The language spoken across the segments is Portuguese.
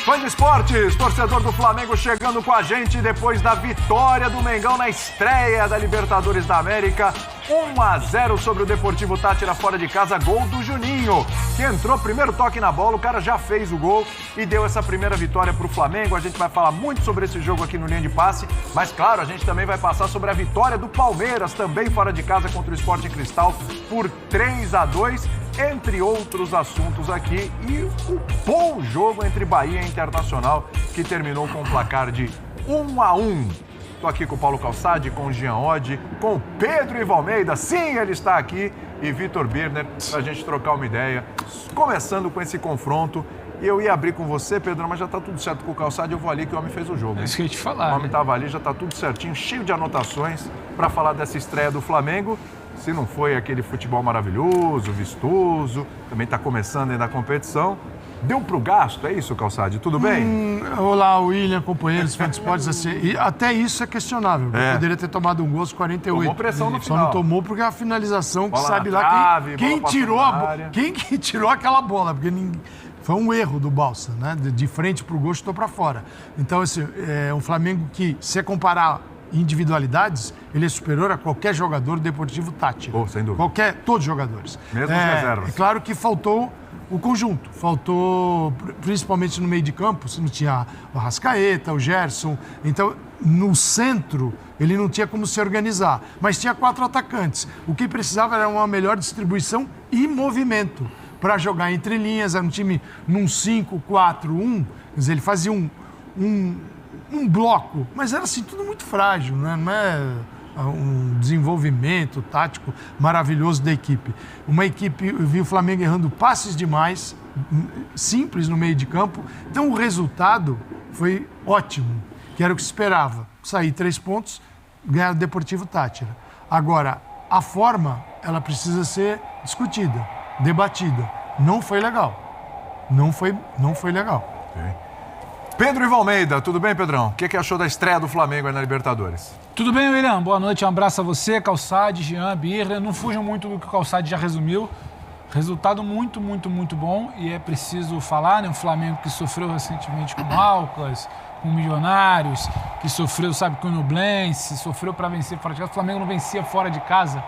Fã de esportes, torcedor do Flamengo chegando com a gente depois da vitória do Mengão na estreia da Libertadores da América. 1-0 sobre o Deportivo Táchira fora de casa, gol do Juninho, que entrou, primeiro toque na bola, o cara já fez o gol e deu essa primeira vitória para o Flamengo. A gente vai falar muito sobre esse jogo aqui no Linha de Passe, mas claro, a gente também vai passar sobre a vitória do Palmeiras, também fora de casa contra o Sport Cristal, por 3-2. Entre outros assuntos aqui, e o bom jogo entre Bahia e Internacional, que terminou com um placar de 1-1. Estou aqui com o Paulo Calçade, com o Jean Oddi, com o Pedro Ivo Almeida, sim, ele está aqui, e Vitor Birner, para a gente trocar uma ideia, começando com esse confronto. E eu ia abrir com você, Pedro, mas já está tudo certo com o Calçade, eu vou ali que o homem fez o jogo. É isso que eu ia te falar. O homem estava ali, já está tudo certinho, cheio de anotações para falar dessa estreia do Flamengo. Se não foi aquele futebol maravilhoso, vistoso, também está começando ainda a competição. Deu pro gasto, é isso, Calçade? Tudo bem? Olá, William, companheiros, fãs de esportes. Assim, e até isso é questionável. Poderia ter tomado um gol aos 48. Tomou pressão no final. Só não tomou porque a finalização, que bola sabe lá trave, quem tirou quem que tirou aquela bola, porque foi um erro do Balsa, né? De frente pro gol, chutou para fora. Então, assim, é um Flamengo que, se comparar individualidades, ele é superior a qualquer jogador do Deportivo Táchira. Sem dúvida. Todos os jogadores. Mesmo as reservas. É claro que faltou o conjunto. Faltou, principalmente no meio de campo, você não tinha o Arrascaeta, o Gerson. Então, no centro, ele não tinha como se organizar. Mas tinha 4 atacantes. O que precisava era uma melhor distribuição e movimento para jogar entre linhas. Era um time num 5-4-1. Quer dizer, ele fazia um bloco, mas era assim, tudo muito frágil, né? Não é um desenvolvimento tático maravilhoso da equipe. Uma equipe, eu vi o Flamengo errando passes demais, simples no meio de campo, então o resultado foi ótimo, que era o que se esperava. Sair 3 pontos, ganhar o Deportivo Táchira. Agora, a forma, ela precisa ser discutida, debatida. Não foi legal. Não foi legal. Okay. Pedro Ivo Almeida, tudo bem, Pedrão? O que achou da estreia do Flamengo aí na Libertadores? Tudo bem, William? Boa noite, um abraço a você, Calçade, Jean, Birner. Não fujam muito do que o Calçade já resumiu. Resultado muito, muito, muito bom e é preciso falar, né? Um Flamengo que sofreu recentemente com o Alcas, com o Milionários, que sofreu, sabe, com o Nublense, sofreu para vencer fora de casa. O Flamengo não vencia fora de casa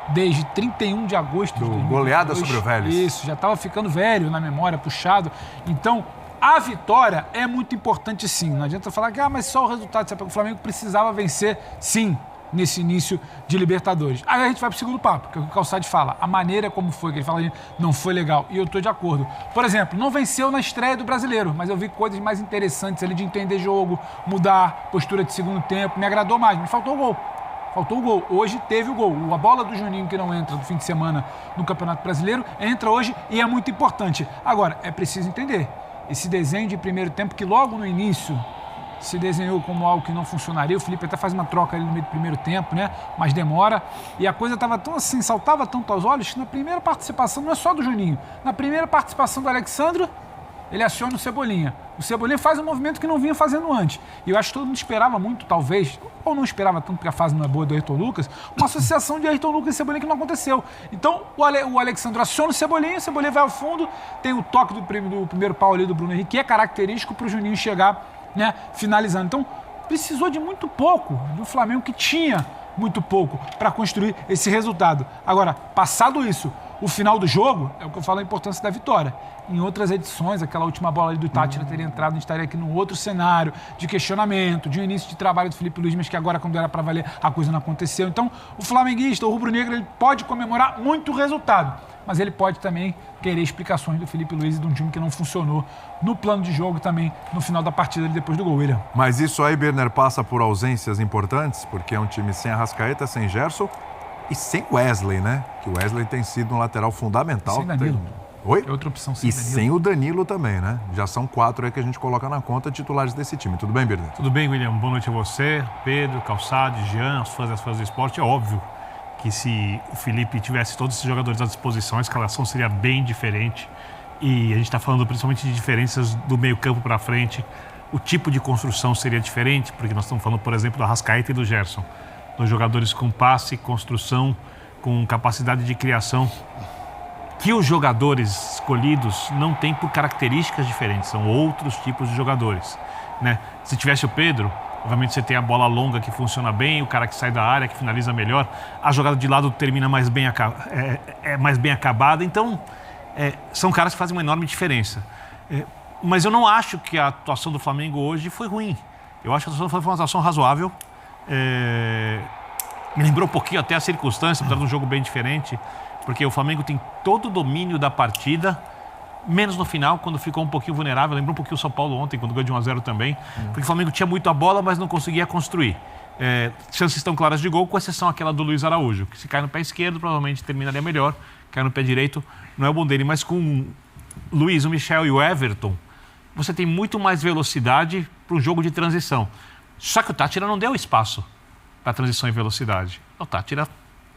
desde 31 de agosto de 2022. Goleada sobre o Vélez. Isso, já estava ficando velho na memória, puxado. Então, a vitória é muito importante, sim. Não adianta falar que mas só o resultado. O Flamengo precisava vencer, sim, nesse início de Libertadores. Aí a gente vai para o segundo papo, que é o que o Calçade fala. A maneira como foi, que ele fala não foi legal. E eu estou de acordo. Por exemplo, não venceu na estreia do Brasileiro, mas eu vi coisas mais interessantes ali de entender jogo, mudar postura de segundo tempo. Me agradou mais, me faltou o gol. Faltou o gol. Hoje teve o gol. A bola do Juninho, que não entra no fim de semana no Campeonato Brasileiro, entra hoje e é muito importante. Agora, é preciso entender. Esse desenho de primeiro tempo, que logo no início se desenhou como algo que não funcionaria. O Felipe até faz uma troca ali no meio do primeiro tempo, né? Mas demora. E a coisa estava tão assim, saltava tanto aos olhos, que na primeira participação, não é só do Juninho, na primeira participação do Alexandro, ele aciona o Cebolinha. O Cebolinha faz um movimento que não vinha fazendo antes. E eu acho que todo mundo esperava muito, talvez, ou não esperava tanto, porque a fase não é boa do Ayrton Lucas, uma associação de Ayrton Lucas e Cebolinha que não aconteceu. Então, o Alexandre aciona o Cebolinha vai ao fundo, tem o toque do primeiro pau ali do Bruno Henrique, que é característico para o Juninho chegar, né, finalizando. Então, precisou de muito pouco do Flamengo, que tinha muito pouco para construir esse resultado. Agora, passado isso, o final do jogo, é o que eu falo, a importância da vitória. Em outras edições, aquela última bola ali do Táchira teria entrado, a gente estaria aqui num outro cenário de questionamento, de um início de trabalho do Felipe Luiz, mas que agora, quando era para valer, a coisa não aconteceu. Então, o flamenguista, o rubro-negro, ele pode comemorar muito o resultado, mas ele pode também querer explicações do Felipe Luiz e de um time que não funcionou no plano de jogo também no final da partida, depois do gol, William. Mas isso aí, Birner, passa por ausências importantes, porque é um time sem Arrascaeta, sem Gerson e sem Wesley, né? Que o Wesley tem sido um lateral fundamental. Sem Danilo. Oi? É outra opção sem Danilo. Sem o Danilo também, né? Já são 4 aí que a gente coloca na conta titulares desse time. Tudo bem, Birner? Tudo bem, William. Boa noite a você, Pedro, Calçado, Jean, as fãs do esporte. É óbvio que se o Felipe tivesse todos esses jogadores à disposição, a escalação seria bem diferente. E a gente está falando principalmente de diferenças do meio campo para frente. O tipo de construção seria diferente, porque nós estamos falando, por exemplo, do Arrascaeta e do Gerson. 2 jogadores com passe, construção, com capacidade de criação que os jogadores escolhidos não têm por características diferentes, são outros tipos de jogadores, né? Se tivesse o Pedro, obviamente você tem a bola longa que funciona bem, o cara que sai da área, que finaliza melhor, a jogada de lado termina mais bem, mais bem acabada, então são caras que fazem uma enorme diferença. Mas eu não acho que a atuação do Flamengo hoje foi ruim. Eu acho que a atuação foi uma atuação razoável. Me lembrou um pouquinho até a circunstância, apesar de um jogo bem diferente, porque o Flamengo tem todo o domínio da partida, menos no final, quando ficou um pouquinho vulnerável. Lembrou um pouquinho o São Paulo ontem, quando ganhou de 1-0 também, porque o Flamengo tinha muito a bola, mas não conseguia construir. Chances estão claras de gol, com exceção aquela do Luiz Araújo, que se cai no pé esquerdo, provavelmente terminaria melhor, cai no pé direito, não é o bom dele, mas com o Luiz, o Michel e o Everton, você tem muito mais velocidade para o jogo de transição. Só que o Táchira não deu espaço para transição e velocidade. O Táchira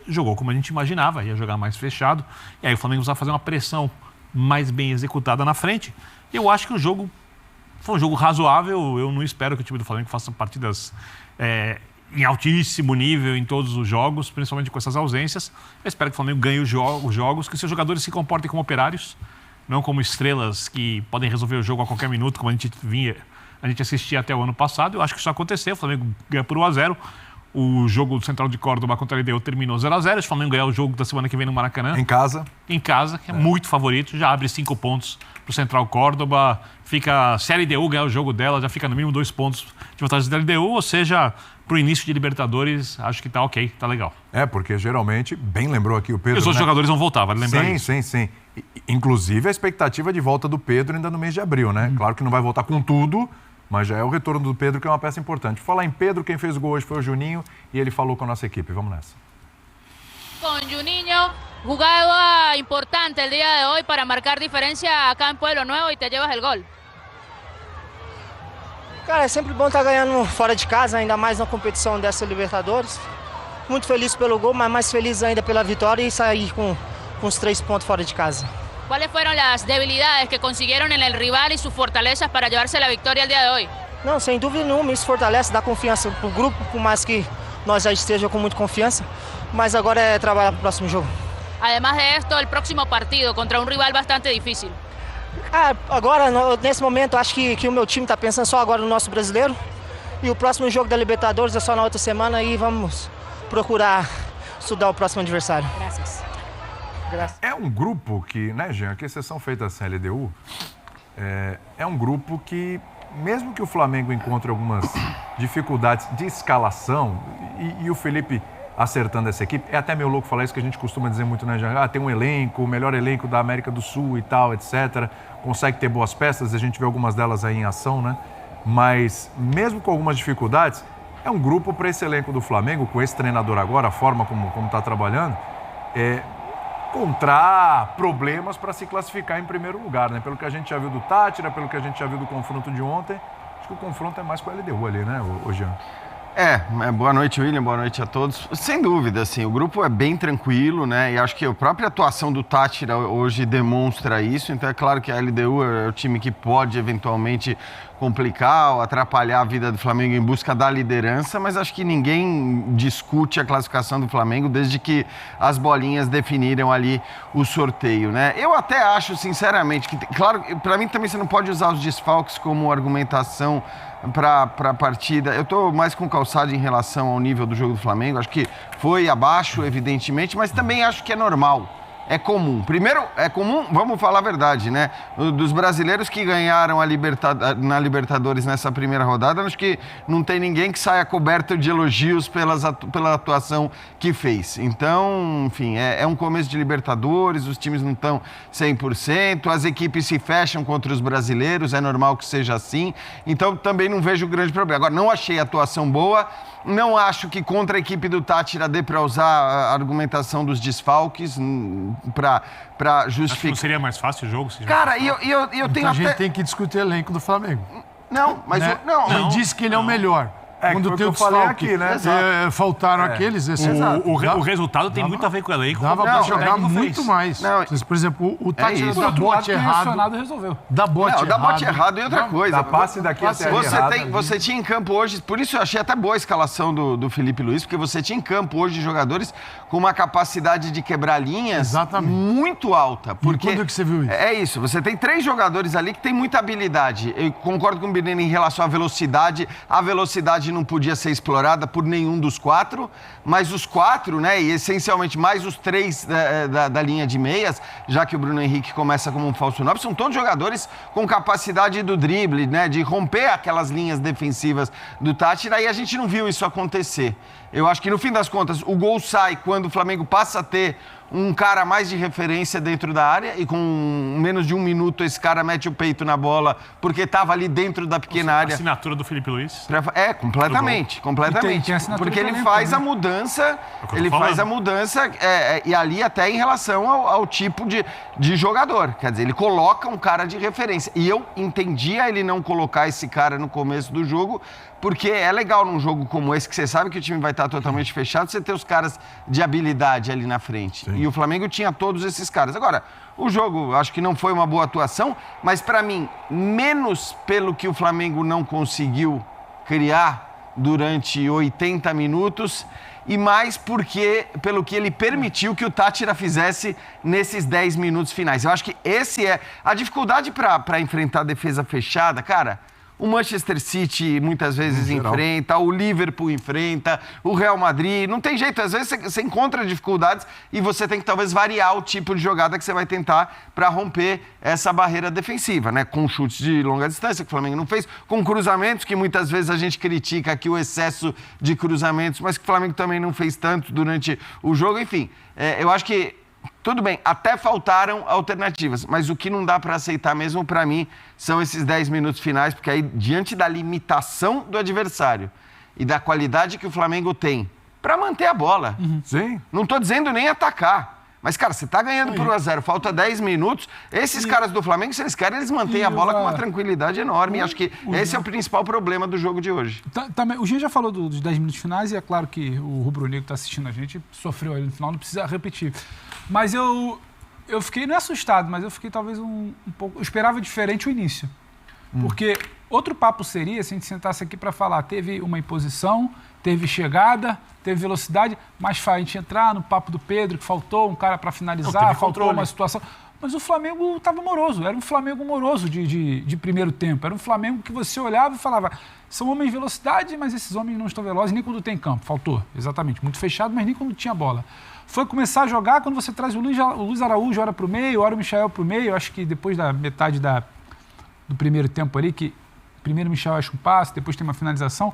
jogou como a gente imaginava, ia jogar mais fechado, e aí o Flamengo precisava fazer uma pressão mais bem executada na frente. Eu acho que o jogo foi um jogo razoável. Eu não espero que o time do Flamengo faça partidas em altíssimo nível em todos os jogos, principalmente com essas ausências. Eu espero que o Flamengo ganhe os jogos, que seus jogadores se comportem como operários, não como estrelas que podem resolver o jogo a qualquer minuto, como a gente assistia até o ano passado. Eu acho que isso aconteceu. O Flamengo ganha por 1-0. O jogo do Central de Córdoba contra a LDU terminou 0-0. O Flamengo ganhar o jogo da semana que vem no Maracanã. Em casa. Em casa, que é muito favorito. Já abre 5 pontos para o Central Córdoba. Se a LDU ganhar o jogo dela, já fica no mínimo 2 pontos de vantagem da LDU. Ou seja, para o início de Libertadores, acho que tá ok, tá legal. Porque geralmente, bem lembrou aqui o Pedro, e os outros jogadores vão voltar, vale lembrar isso. Sim. Inclusive, a expectativa de volta do Pedro ainda no mês de abril, né? Claro que não vai voltar com tudo, mas já é o retorno do Pedro, que é uma peça importante. Falar em Pedro, quem fez o gol hoje foi o Juninho e ele falou com a nossa equipe. Vamos nessa. Con Juninho, jugada importante el día de hoy para marcar diferencia acá en Pueblo Nuevo y te llevas el gol. Cara, é sempre bom estar ganhando fora de casa, ainda mais na competição dessa Libertadores. Muito feliz pelo gol, mas mais feliz ainda pela vitória e sair com os 3 pontos fora de casa. ¿Cuáles fueron las debilidades que consiguieron en el rival y sus fortalezas para llevarse la victoria el día de hoy? Não, sem dúvida nenhuma, isso fortalece, dá confiança pro grupo, por mais que nós já estejamos com muita confiança, mas agora é trabalhar pro próximo jogo. Además de esto, el próximo partido contra un rival bastante difícil. Agora, nesse momento, acho que o meu time está pensando só agora no nosso brasileiro e o próximo jogo da Libertadores é só na outra semana e vamos procurar estudar o próximo adversário. Gracias. É um grupo que, né, Jean, que exceção feita sem a LDU, é um grupo que, mesmo que o Flamengo encontre algumas dificuldades de escalação, e o Felipe acertando essa equipe, é até meio louco falar isso, que a gente costuma dizer muito, né, Jean? Tem um elenco, o melhor elenco da América do Sul e tal, etc. Consegue ter boas peças, a gente vê algumas delas aí em ação, né? Mas, mesmo com algumas dificuldades, é um grupo para esse elenco do Flamengo, com esse treinador agora, a forma como está trabalhando, encontrar problemas para se classificar em primeiro lugar, né? Pelo que a gente já viu do Táchira, pelo que a gente já viu do confronto de ontem, acho que o confronto é mais com a LDU ali, né, Jean? Boa noite, William, boa noite a todos. Sem dúvida, assim, o grupo é bem tranquilo, né? E acho que a própria atuação do Táchira hoje demonstra isso. Então é claro que a LDU é o time que pode eventualmente complicar ou atrapalhar a vida do Flamengo em busca da liderança, mas acho que ninguém discute a classificação do Flamengo desde que as bolinhas definiram ali o sorteio, né? Eu até acho, sinceramente, que, claro, para mim também você não pode usar os desfalques como argumentação para a partida. Eu estou mais com Calçado em relação ao nível do jogo do Flamengo. Acho que foi abaixo, evidentemente, mas também acho que é normal. É comum. Primeiro, é comum, vamos falar a verdade, né? Dos brasileiros que ganharam na Libertadores nessa primeira rodada, acho que não tem ninguém que saia coberto de elogios pela atuação que fez. Então, enfim, é um começo de Libertadores, os times não estão 100%, as equipes se fecham contra os brasileiros, é normal que seja assim. Então, também não vejo grande problema. Agora, não achei a atuação boa. Não acho que contra a equipe do Táchira dê para usar a argumentação dos desfalques para justificar. Acho que não seria mais fácil o jogo? Cara, eu tenho A gente tem que discutir o elenco do Flamengo. Não, mas... Né? Não disse que ele é o melhor. É, quando foi tem o o que eu falei desfalque, aqui, né? faltaram aqueles. O resultado tem muito a ver com o elenco. Dava como pra o jogar técnico muito fez. mais. Não, Por exemplo, o Tátira isso. dá Outro lado, bote quem é errado. acionado resolveu. Dá bote Não, dá bote errado. errado e outra coisa. Dá passe daqui até Você tinha em campo hoje, por isso eu achei até boa a escalação do Felipe Luiz, porque você tinha em campo hoje jogadores com uma capacidade de quebrar linhas Exatamente. muito alta. Porque quando que você viu isso? É isso, você tem 3 jogadores ali que tem muita habilidade. Eu concordo com o Birneni em relação à velocidade. A velocidade não podia ser explorada por nenhum dos 4, mas os 4, né, e essencialmente mais os 3 da linha de meias, já que o Bruno Henrique começa como um falso 9, são todos jogadores com capacidade do drible, né, de romper aquelas linhas defensivas do Tátira, e a gente não viu isso acontecer. Eu acho que, no fim das contas, o gol sai quando o Flamengo passa a ter um cara mais de referência dentro da área e com menos de 1 minuto esse cara mete o peito na bola porque estava ali dentro da pequena A área. assinatura do Felipe Luiz. Completamente. E tem assinatura Porque ele também, faz né? a mudança, o que eu tô falando. e ali até em relação ao tipo de jogador. Quer dizer, ele coloca um cara de referência. E eu entendia ele não colocar esse cara no começo do jogo, porque é legal num jogo como esse, que você sabe que o time vai estar totalmente fechado, você ter os caras de habilidade ali na frente. Sim. E o Flamengo tinha todos esses caras. Agora, o jogo, acho que não foi uma boa atuação, mas para mim, menos pelo que o Flamengo não conseguiu criar durante 80 minutos e mais pelo que ele permitiu que o Tátira fizesse nesses 10 minutos finais. Eu acho que esse é a dificuldade para enfrentar a defesa fechada, cara. O Manchester City muitas vezes enfrenta, o Liverpool enfrenta, o Real Madrid. Não tem jeito, às vezes você encontra dificuldades e você tem que talvez variar o tipo de jogada que você vai tentar para romper essa barreira defensiva, né? Com chutes de longa distância, que o Flamengo não fez, com cruzamentos, que muitas vezes a gente critica aqui o excesso de cruzamentos, mas que o Flamengo também não fez tanto durante o jogo. Enfim, eu acho que tudo bem, até faltaram alternativas, mas o que não dá para aceitar mesmo para mim são esses 10 minutos finais, porque aí, diante da limitação do adversário e da qualidade que o Flamengo tem para manter a bola, Sim. não estou dizendo nem atacar, mas, cara, você está ganhando por 1-0, falta 10 minutos, esses caras do Flamengo, se eles querem, eles mantêm a bola com uma tranquilidade enorme, e acho que esse é o principal problema do jogo de hoje. Também, o Jean já falou dos 10 minutos finais, e é claro que o rubro-negro está assistindo a gente, sofreu ali no final, não precisa repetir. Mas eu fiquei, não é assustado, mas eu fiquei talvez um pouco... Eu esperava diferente o início. Porque outro papo seria se a gente sentasse aqui para falar, teve uma imposição, teve chegada, teve velocidade, mas a gente entrar no papo do Pedro, que faltou um cara para finalizar, faltou uma situação... Mas o Flamengo estava moroso, era um Flamengo moroso de primeiro tempo. Era um Flamengo que você olhava e falava, são homens de velocidade, mas esses homens não estão velozes nem quando tem campo. Faltou, exatamente. Muito fechado, mas nem quando tinha bola. Foi começar a jogar quando você traz o Luiz Araújo, ora para o meio, ora o Michael para o meio. Acho que depois da metade do primeiro tempo ali, que primeiro o Michael acha um passe, depois tem uma finalização.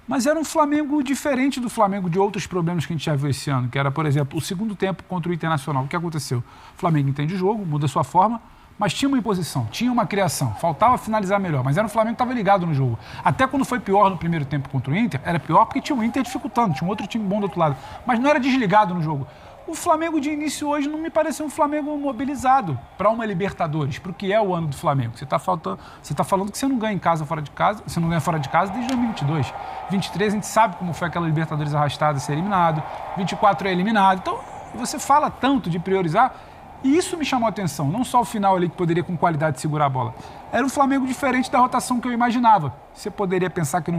Mas era um Flamengo diferente do Flamengo de outros problemas que a gente já viu esse ano, que era, por exemplo, o segundo tempo contra o Internacional. O que aconteceu? O Flamengo entende o jogo, muda a sua forma, mas tinha uma imposição, tinha uma criação, faltava finalizar melhor, mas era um Flamengo que estava ligado no jogo. Até quando foi pior no primeiro tempo contra o Inter, era pior porque tinha o Inter dificultando, tinha um outro time bom do outro lado, mas não era desligado no jogo. O Flamengo de início hoje não me pareceu um Flamengo mobilizado para uma Libertadores, para o que é o ano do Flamengo. Você está falando que você não ganha em casa, fora de casa, você não ganha fora de casa desde 2022. 23 a gente sabe como foi aquela Libertadores arrastada, ser eliminado. 24 é eliminado. Então, você fala tanto de priorizar, e isso me chamou a atenção. Não só o final ali que poderia com qualidade segurar a bola. Era um Flamengo diferente da rotação que eu imaginava. Você poderia pensar que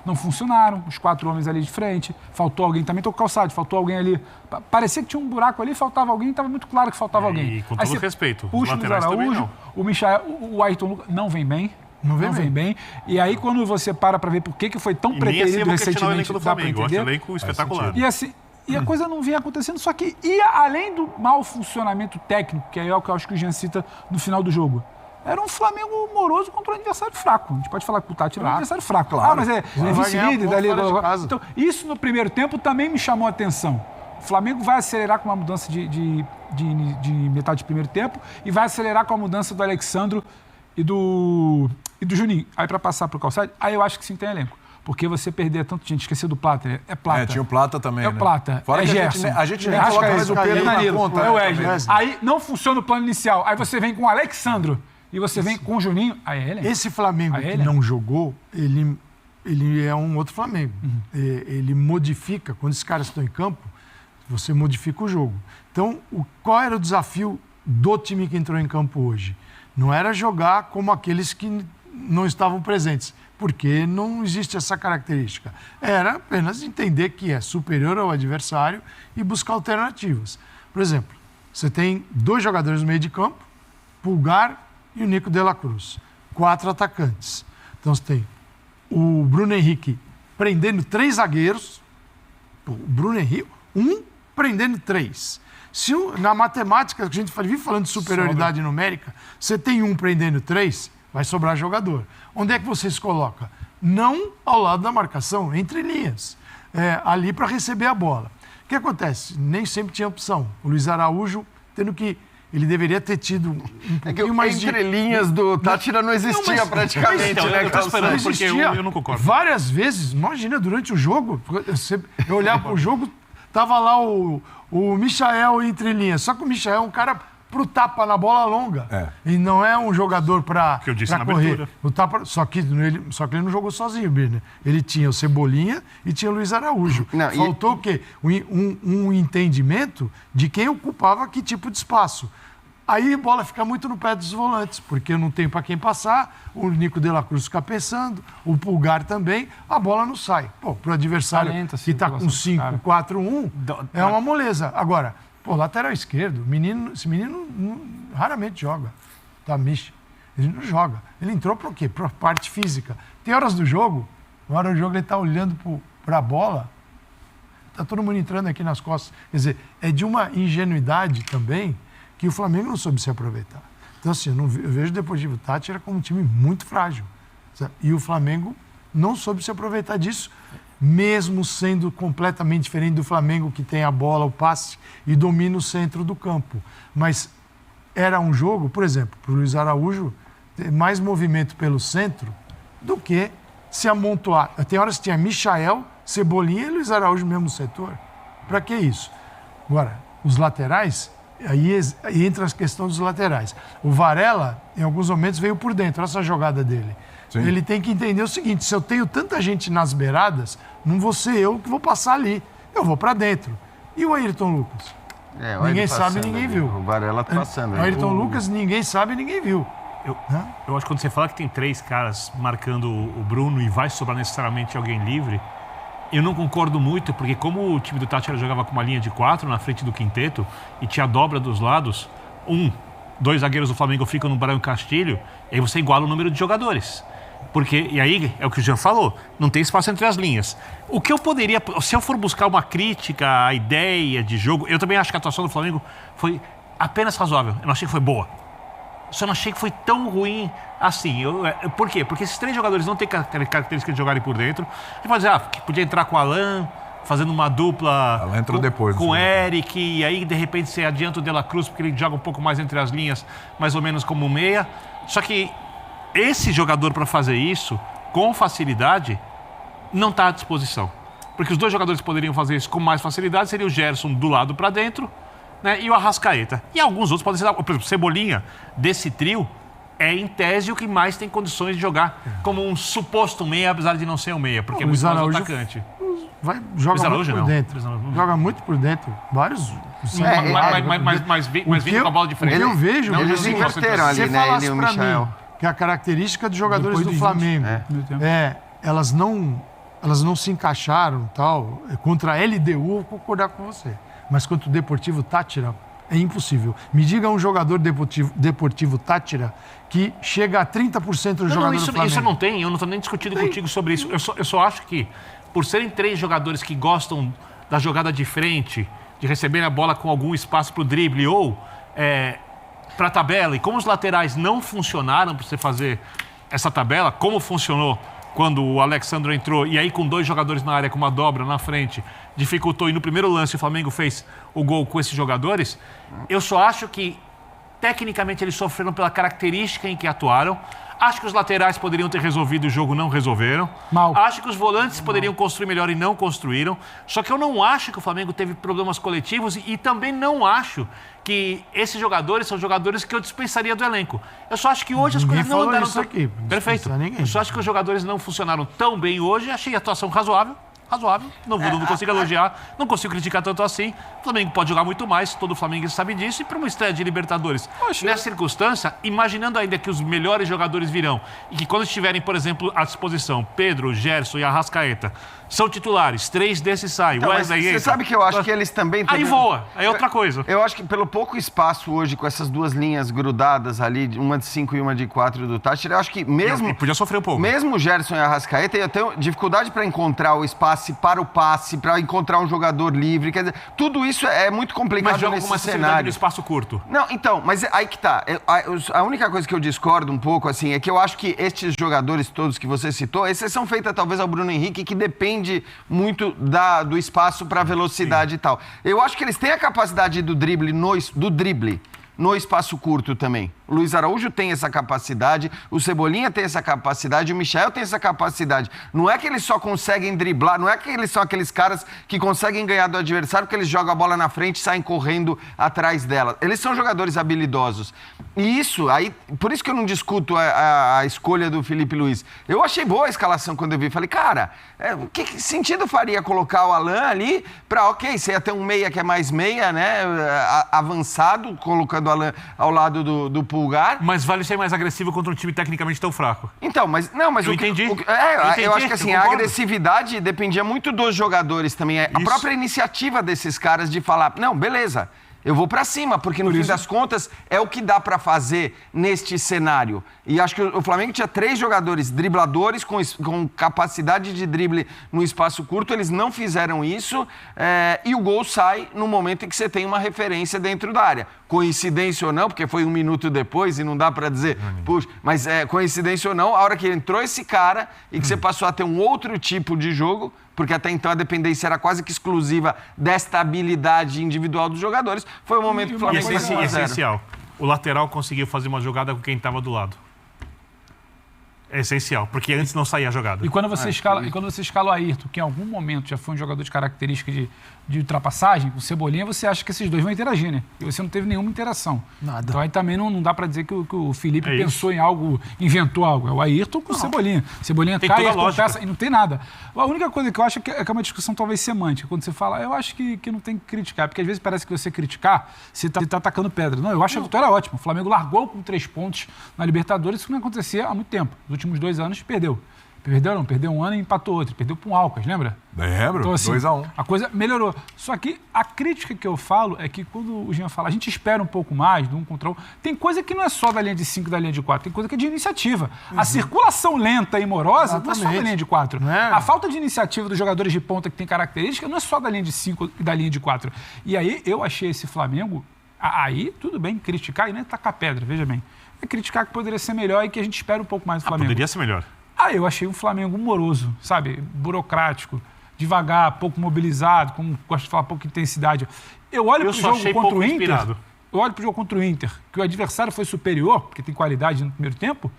não funcionaram, os 4 homens ali de frente, faltou alguém, também estou calçado, faltou alguém ali. Parecia que tinha um buraco ali, faltava alguém, estava muito claro que faltava alguém. E com todo respeito, os puxa o laterais também Araújo, não. o Michael, o Ayrton Lucas não vem bem. Não vem bem. E aí, quando você para ver por que foi tão preterido recentemente, do dá para Flamengo, eu acho entender. o elenco espetacular. E assim, e a coisa não vinha acontecendo, só que ia além do mau funcionamento técnico, que é o que eu acho que o Jean cita no final do jogo. Era um Flamengo moroso contra um adversário fraco. A gente pode falar que o Tátira é um adversário fraco. Claro. Mas é vice-líder dali. Então, isso no primeiro tempo também me chamou a atenção. O Flamengo vai acelerar com uma mudança de metade de primeiro tempo e vai acelerar com a mudança do Alexandro e do Juninho. Aí, para passar para o Calçado, aí eu acho que sim tem elenco. Porque você perder tanto, gente, esqueceu do Plata. É Plata. Tinha o Plata também, É o Plata. Fora é que Gerson. a gente nem coloca mais o Pedro na conta. É o Wesley. Aí não funciona o plano inicial. Aí você vem com o Alexandro e você vem com o Juninho. Aí é ele. Esse Flamengo que não jogou, ele ele é um outro Flamengo. Ele modifica, quando esses caras estão em campo, você modifica o jogo. Então, qual era o desafio do time que entrou em campo hoje? Não era jogar como aqueles que não estavam presentes, porque não existe essa característica. Era apenas entender que é superior ao adversário e buscar alternativas. Por exemplo, você tem 2 jogadores no meio de campo, Pulgar e o Nico de la Cruz. 4 atacantes. Então você tem o Bruno Henrique prendendo 3 zagueiros. O Bruno Henrique, prendendo 3. Se na matemática, que a gente vive falando de superioridade numérica, você tem 1 prendendo 3, vai sobrar jogador. Onde é que você se coloca? Não ao lado da marcação, entre linhas. Ali para receber a bola. O que acontece? Nem sempre tinha opção. O Luiz Araújo, tendo que... Ele deveria ter tido um pouquinho mais de... Entre linhas do Tátira não existia praticamente, então, né? eu tô esperando, porque eu não concordo. Várias vezes, imagina, durante o jogo, eu olhava para o jogo, tava lá o Michael entre linhas. Só que o Michael é um cara pro tapa na bola longa. E não é um jogador para correr. O tapa, só que ele não jogou sozinho, Birner. Ele tinha o Cebolinha e tinha o Luiz Araújo. Faltou o quê? Um entendimento de quem ocupava que tipo de espaço. Aí a bola fica muito no pé dos volantes, porque não tem para quem passar, o Nico de la Cruz fica pensando, o Pulgar também, a bola não sai. Pô, pro adversário que está com 5-4-1, é uma moleza. Agora, lateral esquerdo, esse menino raramente joga, tá, Misha? Ele não joga. Ele entrou para o quê? Para a parte física. Tem horas do jogo, na hora do jogo ele está olhando para a bola, tá todo mundo entrando aqui nas costas. Quer dizer, é de uma ingenuidade também, que o Flamengo não soube se aproveitar. Então, assim, eu vejo o Deportivo Tátira como um time muito frágil. Sabe? E o Flamengo não soube se aproveitar disso, mesmo sendo completamente diferente do Flamengo, que tem a bola, o passe e domina o centro do campo. Mas era um jogo, por exemplo, para o Luiz Araújo, ter mais movimento pelo centro do que se amontoar. Tem horas que tinha Michael, Cebolinha e Luiz Araújo no mesmo setor. Para que isso? Agora, os laterais... Aí entra a questão dos laterais. O Varela, em alguns momentos, veio por dentro. Olha essa jogada dele. Sim. Ele tem que entender o seguinte, se eu tenho tanta gente nas beiradas, não vou ser eu que vou passar ali. Eu vou para dentro. E o Ayrton Lucas? Ninguém sabe, ninguém viu. O Varela tá passando. O Ayrton Lucas, ninguém sabe, ninguém viu. Eu acho que quando você fala que tem 3 caras marcando o Bruno e vai sobrar necessariamente alguém livre, eu não concordo muito, porque como o time do Tátira jogava com uma linha de 4 na frente do quinteto e tinha a dobra dos lados, 2 zagueiros do Flamengo ficam no Barão Castilho, e aí você iguala o número de jogadores. Porque, e aí, é o que o Jean falou, não tem espaço entre as linhas. O que eu poderia, se eu for buscar uma crítica à ideia de jogo, eu também acho que a atuação do Flamengo foi apenas razoável, eu não achei que foi boa. Só não achei que foi tão ruim assim. Por quê? Porque esses 3 jogadores não têm característica de jogarem por dentro. Você pode dizer, que podia entrar com o Alan, fazendo uma dupla com o Eric, e aí de repente você adianta o De La Cruz, porque ele joga um pouco mais entre as linhas, mais ou menos como meia. Só que esse jogador para fazer isso, com facilidade, não está à disposição. Porque os 2 jogadores que poderiam fazer isso com mais facilidade seria o Gerson do lado para dentro, né, e o Arrascaeta. E alguns outros podem ser, por exemplo, Cebolinha, desse trio, é em tese o que mais tem condições de jogar como um suposto meia, apesar de não ser um meia, porque é muito mais atacante. Joga muito por dentro. Joga muito por dentro. Vários... Mas vindo com a bola de frente. Eu vejo... Eles inverteram ali, né, ele e o Michael. Que a característica dos jogadores do Flamengo elas não se encaixaram, tal. Contra a LDU, eu vou concordar com você. Mas contra o Deportivo Tátira, é impossível. Me diga um jogador Deportivo Tátira que chega a 30% dos jogadores do Flamengo. Isso não tem, eu não estou nem discutindo contigo sobre isso. Eu só acho que, por serem 3 jogadores que gostam da jogada de frente, de receber a bola com algum espaço para o drible ou para a tabela, e como os laterais não funcionaram para você fazer essa tabela, como funcionou quando o Alexandre entrou, e aí com 2 jogadores na área, com uma dobra na frente, dificultou, e no primeiro lance o Flamengo fez o gol com esses jogadores, eu só acho que, tecnicamente, eles sofreram pela característica em que atuaram. Acho que os laterais poderiam ter resolvido o jogo, não resolveram. Mal. Acho que os volantes poderiam construir melhor e não construíram. Só que eu não acho que o Flamengo teve problemas coletivos e também não acho que esses jogadores são jogadores que eu dispensaria do elenco. Eu só acho que hoje as coisas não andaram isso aqui. Perfeito. Ninguém. Eu só acho que os jogadores não funcionaram tão bem hoje. Achei a atuação razoável. Não consigo elogiar, não consigo criticar tanto assim. O Flamengo pode jogar muito mais, todo Flamengo sabe disso. E para uma estreia de Libertadores, nessa circunstância, imaginando ainda que os melhores jogadores virão e que quando estiverem, por exemplo, à disposição, Pedro, Gerson e Arrascaeta, são titulares, 3 desses saem. Então, Wesley você entra. sabe que eu acho que eles também... Aí voa, aí é outra coisa. Eu acho que pelo pouco espaço hoje, com essas duas linhas grudadas ali, uma de 5 e uma de 4 do Táchira, eu acho que mesmo... E podia sofrer um pouco. Mesmo o Gerson e a Arrascaeta ia ter dificuldade para encontrar o espaço para o passe, para encontrar um jogador livre. Quer dizer, tudo isso é muito complicado Mas joga nesse com uma facilidade cenário. no espaço curto. Não, então, mas aí que tá. A única coisa que eu discordo um pouco, assim, é que eu acho que estes jogadores todos que você citou, exceção feita talvez ao Bruno Henrique, que depende muito do espaço para velocidade e tal. Eu acho que eles têm a capacidade do drible no espaço curto também. O Luiz Araújo tem essa capacidade, o Cebolinha tem essa capacidade, o Michael tem essa capacidade. Não é que eles só conseguem driblar, não é que eles são aqueles caras que conseguem ganhar do adversário porque eles jogam a bola na frente e saem correndo atrás dela. Eles são jogadores habilidosos. E isso, aí, por isso que eu não discuto a escolha do Felipe Luiz. Eu achei boa a escalação quando eu vi. Falei, cara, que sentido faria colocar o Alan ali para, ok, você ia ter um meia que é mais meia, né, avançado, colocando o Alan ao lado do Pulgar. Mas vale ser mais agressivo contra um time tecnicamente tão fraco. Então, mas Eu entendi. Eu acho que assim, a agressividade dependia muito dos jogadores também. A própria iniciativa desses caras de falar, não, beleza, eu vou pra cima, porque no fim das contas é o que dá pra fazer neste cenário. E acho que o Flamengo tinha 3 jogadores dribladores com capacidade de drible no espaço curto, eles não fizeram isso, e o gol sai no momento em que você tem uma referência dentro da área. Coincidência ou não, porque foi 1 minuto depois e não dá pra dizer, puxa, mas coincidência ou não, a hora que entrou esse cara e que você passou a ter um outro tipo de jogo, porque até então a dependência era quase que exclusiva desta habilidade individual dos jogadores, foi o momento que o Flamengo E foi 1 a 0. essencial, o lateral conseguiu fazer uma jogada com quem estava do lado. É essencial, porque antes não saía a jogada. E quando você escala o Ayrton, que em algum momento já foi um jogador de característica de ultrapassagem, o Cebolinha, você acha que esses dois vão interagir, né? E você não teve nenhuma interação. Nada. Então aí também não dá pra dizer que o Felipe É pensou em algo, inventou algo. É o Ayrton com o Cebolinha. Cebolinha Tem cai, toda a Ayrton lógica. peça, e não tem nada. A única coisa que eu acho é uma discussão talvez semântica. Quando você fala, eu acho que não tem que criticar, porque às vezes parece que você criticar, você tá atacando pedra. Não, eu acho a vitória ótima. O Flamengo largou com 3 pontos na Libertadores, isso não acontecia há muito tempo. Nos últimos 2 anos, perdeu. Perdeu um ano e empatou outro. Perdeu para um Alcas, lembra? Lembro, Então, assim, 2-1. a coisa melhorou. Só que a crítica que eu falo é que quando o Jean fala, a gente espera um pouco mais do 1 contra 1, tem coisa que não é só da linha de 5 da linha de 4, tem coisa que é de iniciativa. A circulação lenta e morosa não é só da linha de 4. Não é? A falta de iniciativa dos jogadores de ponta que tem característica não é só da linha de 5 e da linha de 4. E aí eu achei esse Flamengo, aí tudo bem, criticar e não é tacar pedra, veja bem. É criticar que poderia ser melhor e que a gente espera um pouco mais do Flamengo. Poderia ser melhor. Eu achei um Flamengo moroso, sabe? Burocrático, devagar, pouco mobilizado, com, gosto de falar, pouca intensidade. Eu olho pro jogo contra o Inter. Inspirado. Eu olho pro jogo contra o Inter, que o adversário foi superior, porque tem qualidade no primeiro tempo,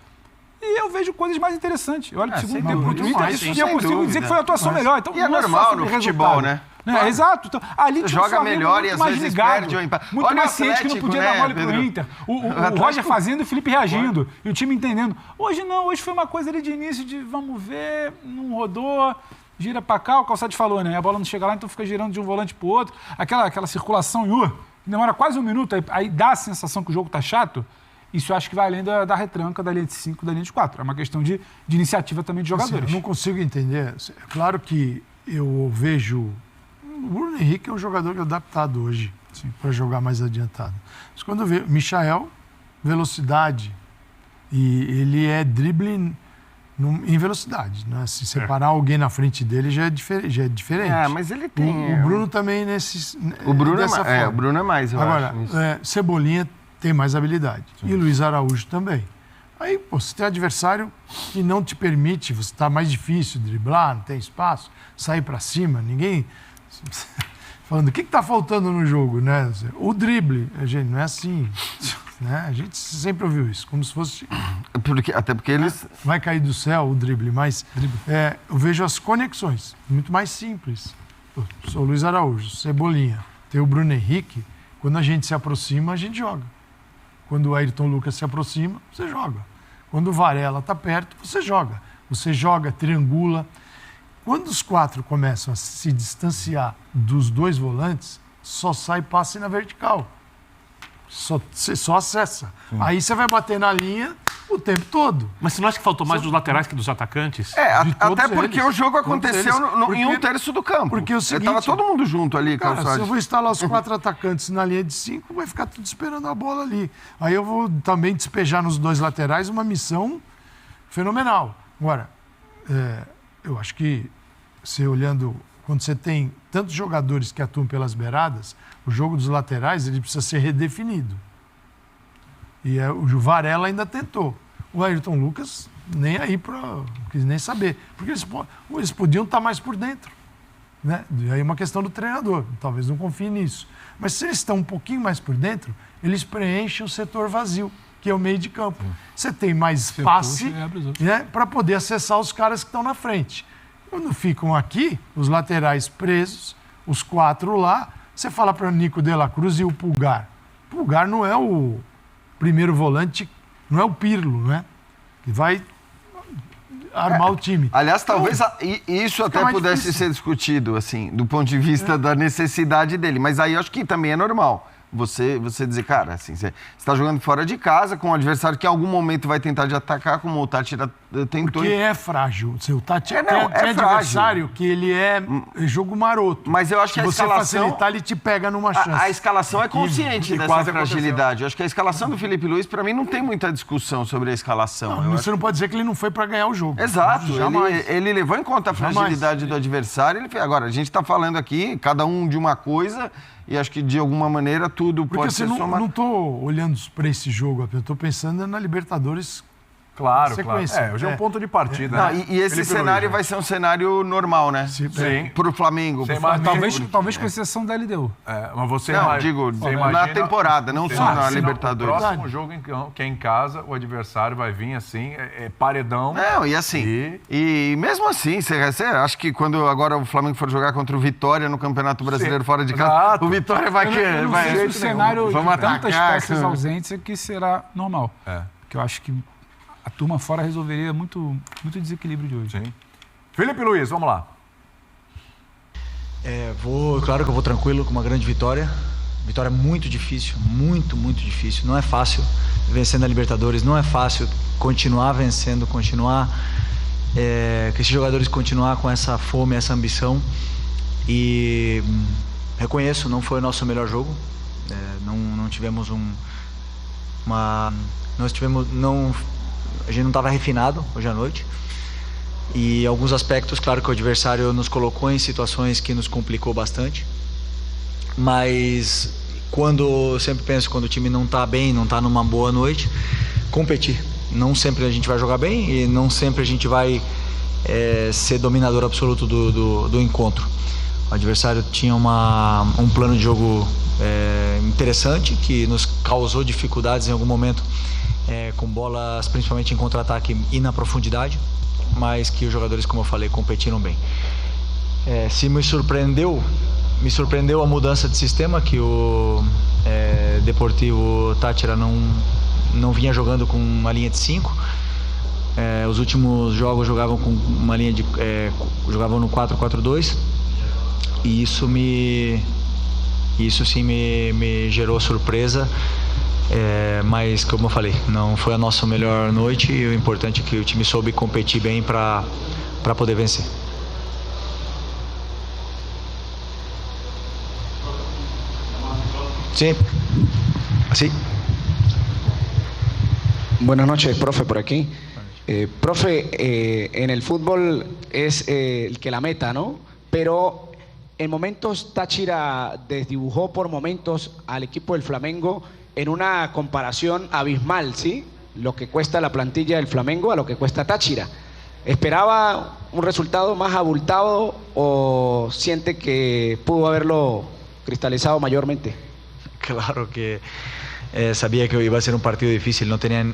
e eu vejo coisas mais interessantes. Eu olho pro segundo tempo contra o Inter e eu consigo dizer que foi a atuação melhor. Então, E é não normal só sobre no resultado. futebol, né? Exato. Então, ali tinha Joga um Flamengo melhor muito e às mais vezes ligado, perde ou empata. muito Olha mais o ciente que não Atlético, podia né, dar mole pro Pedro? Inter. O Atlético- Roger fazendo e o Felipe reagindo. E o time entendendo. Hoje não, hoje foi uma coisa ali de início de vamos ver, não rodou, gira pra cá, o Calçado falou, né? A bola não chega lá, então fica girando de um volante pro outro. Aquela circulação que demora quase 1 minuto, aí dá a sensação que o jogo tá chato. Isso eu acho que vai além da retranca da linha de 5 da linha de 4. É uma questão de iniciativa também de Assim, jogadores. eu não consigo entender. É claro que eu vejo... O Bruno Henrique é um jogador adaptado hoje para jogar mais adiantado. Mas quando eu vejo Michael, velocidade, e ele é drible em velocidade. Né? Se separar alguém na frente dele já é diferente. Mas ele tem... O Bruno também O Bruno dessa forma. o Bruno é mais, eu Agora, acho. Isso. Cebolinha tem mais habilidade. E Luiz Araújo também. Aí, você tem adversário que não te permite, você está mais difícil de driblar, não tem espaço, sair para cima, ninguém... Falando, o que está faltando no jogo, né? O drible, gente, não é assim. né? A gente sempre ouviu isso, como se fosse... Até porque eles... Vai cair do céu o drible, mas eu vejo as conexões, muito mais simples. Eu sou o Luiz Araújo, Cebolinha, tem o Bruno Henrique. Quando a gente se aproxima, a gente joga. Quando o Ayrton Lucas se aproxima, você joga. Quando o Varela está perto, você joga. Você joga, triangula. Quando os 4 começam a se distanciar dos 2 volantes, só sai passe na vertical. Você só acessa. Aí você vai bater na linha o tempo todo. Mas você não acha que faltou mais dos laterais que dos atacantes? Até porque eles. o jogo aconteceu Porque- em 1/3 do campo. porque é o seguinte- Tava todo mundo junto ali, Cara, se Calçade. eu vou instalar os 4 atacantes na linha de 5, vai ficar tudo esperando a bola ali. Aí eu vou também despejar nos 2 laterais uma missão fenomenal. Agora, eu acho que você olhando, quando você tem tantos jogadores que atuam pelas beiradas, o jogo dos laterais ele precisa ser redefinido. E o Varela ainda tentou. O Ayrton Lucas nem aí não quis nem saber. Porque eles podiam estar mais por dentro. Né? E aí é uma questão do treinador. Talvez não confie nisso. Mas se eles estão um pouquinho mais por dentro, eles preenchem o setor vazio, que é o meio de campo. Você tem mais passe, né, para poder acessar os caras que estão na frente. Quando ficam aqui, os laterais presos, os 4 lá, você fala para o Nico de la Cruz e o Pulgar. O Pulgar não é o primeiro volante, não é o Pirlo, né? Que vai armar o time. Aliás, talvez isso até mais pudesse difícil. ser discutido, assim, do ponto de vista da necessidade dele. Mas aí eu acho que também é normal. Você dizer, cara, assim, você está jogando fora de casa com um adversário que em algum momento vai tentar te atacar, como o Tátira tentou. Porque é frágil. O Tátira não, tem é adversário que ele é jogo maroto. Mas eu acho que Se a você escalação... facilitar, ele te pega numa chance. A escalação é consciente E dessa quase fragilidade. Eu acho que a escalação do Felipe Luiz, para mim, não tem muita discussão sobre a escalação. Eu Você não pode dizer que ele não foi para ganhar o jogo. Exato, Jamais. ele levou em conta a fragilidade do adversário. Agora, a gente está falando aqui, cada um de uma coisa, e acho que de alguma maneira tudo Porque pode você ser somado. não estou olhando para esse jogo, eu estou pensando na Libertadores. Claro, Sequência. claro. Hoje é um ponto de partida, Não, né? e esse Felipe cenário Luiz, vai ser um cenário normal, né? Sim. Para o Flamengo. Sem pro Flamengo. mais Talvez com exceção da LDU. mas você Não, digo, na temporada, não só na Libertadores. O próximo jogo que é em casa, o adversário vai vir assim, paredão. Não, e assim, e mesmo assim, você acha que quando agora o Flamengo for jogar contra o Vitória no Campeonato Brasileiro fora de casa, Exato. o Vitória vai Eu não sei se o cenário Vamos de tantas atacar, peças cara. ausentes é que será normal. Porque eu acho que a turma fora resolveria muito desequilíbrio de hoje. Sim. Felipe Luiz, vamos lá. Claro que eu vou tranquilo com uma grande vitória. Vitória muito difícil, muito difícil. Não é fácil vencer na Libertadores, não é fácil continuar vencendo, continuar que esses jogadores continuar com essa fome, essa ambição. E reconheço, não foi o nosso melhor jogo. Não tivemos a gente não estava refinado hoje à noite. E alguns aspectos, claro que o adversário nos colocou em situações que nos complicou bastante. Mas eu sempre penso, quando o time não está bem, não está numa boa noite, competir. Não sempre a gente vai jogar bem e não sempre a gente vai ser dominador absoluto do encontro. O adversário tinha um plano de jogo interessante, que nos causou dificuldades em algum momento, com bolas principalmente em contra-ataque e na profundidade, mas que os jogadores, como eu falei, competiram bem. Se me surpreendeu a mudança de sistema, que o Deportivo Táchira não vinha jogando com uma linha de 5. Os últimos jogos jogavam com uma linha jogavam no 4-4-2, e isso sim me gerou surpresa. Mas, como eu falei, não foi a nossa melhor noite, e o importante é que o time soube competir bem para poder vencer. Sí. Así. Buenas noches, profe, por aquí. Profe, en el fútbol es el que la meta, ¿no? Pero en momentos Táchira desdibujó por momentos al equipo del Flamengo en una comparación abismal, ¿sí? Lo que cuesta la plantilla del Flamengo a lo que cuesta Táchira. ¿Esperaba un resultado más abultado o siente que pudo haberlo cristalizado mayormente? Claro que sabia que ia ser um partido difícil, não tinha...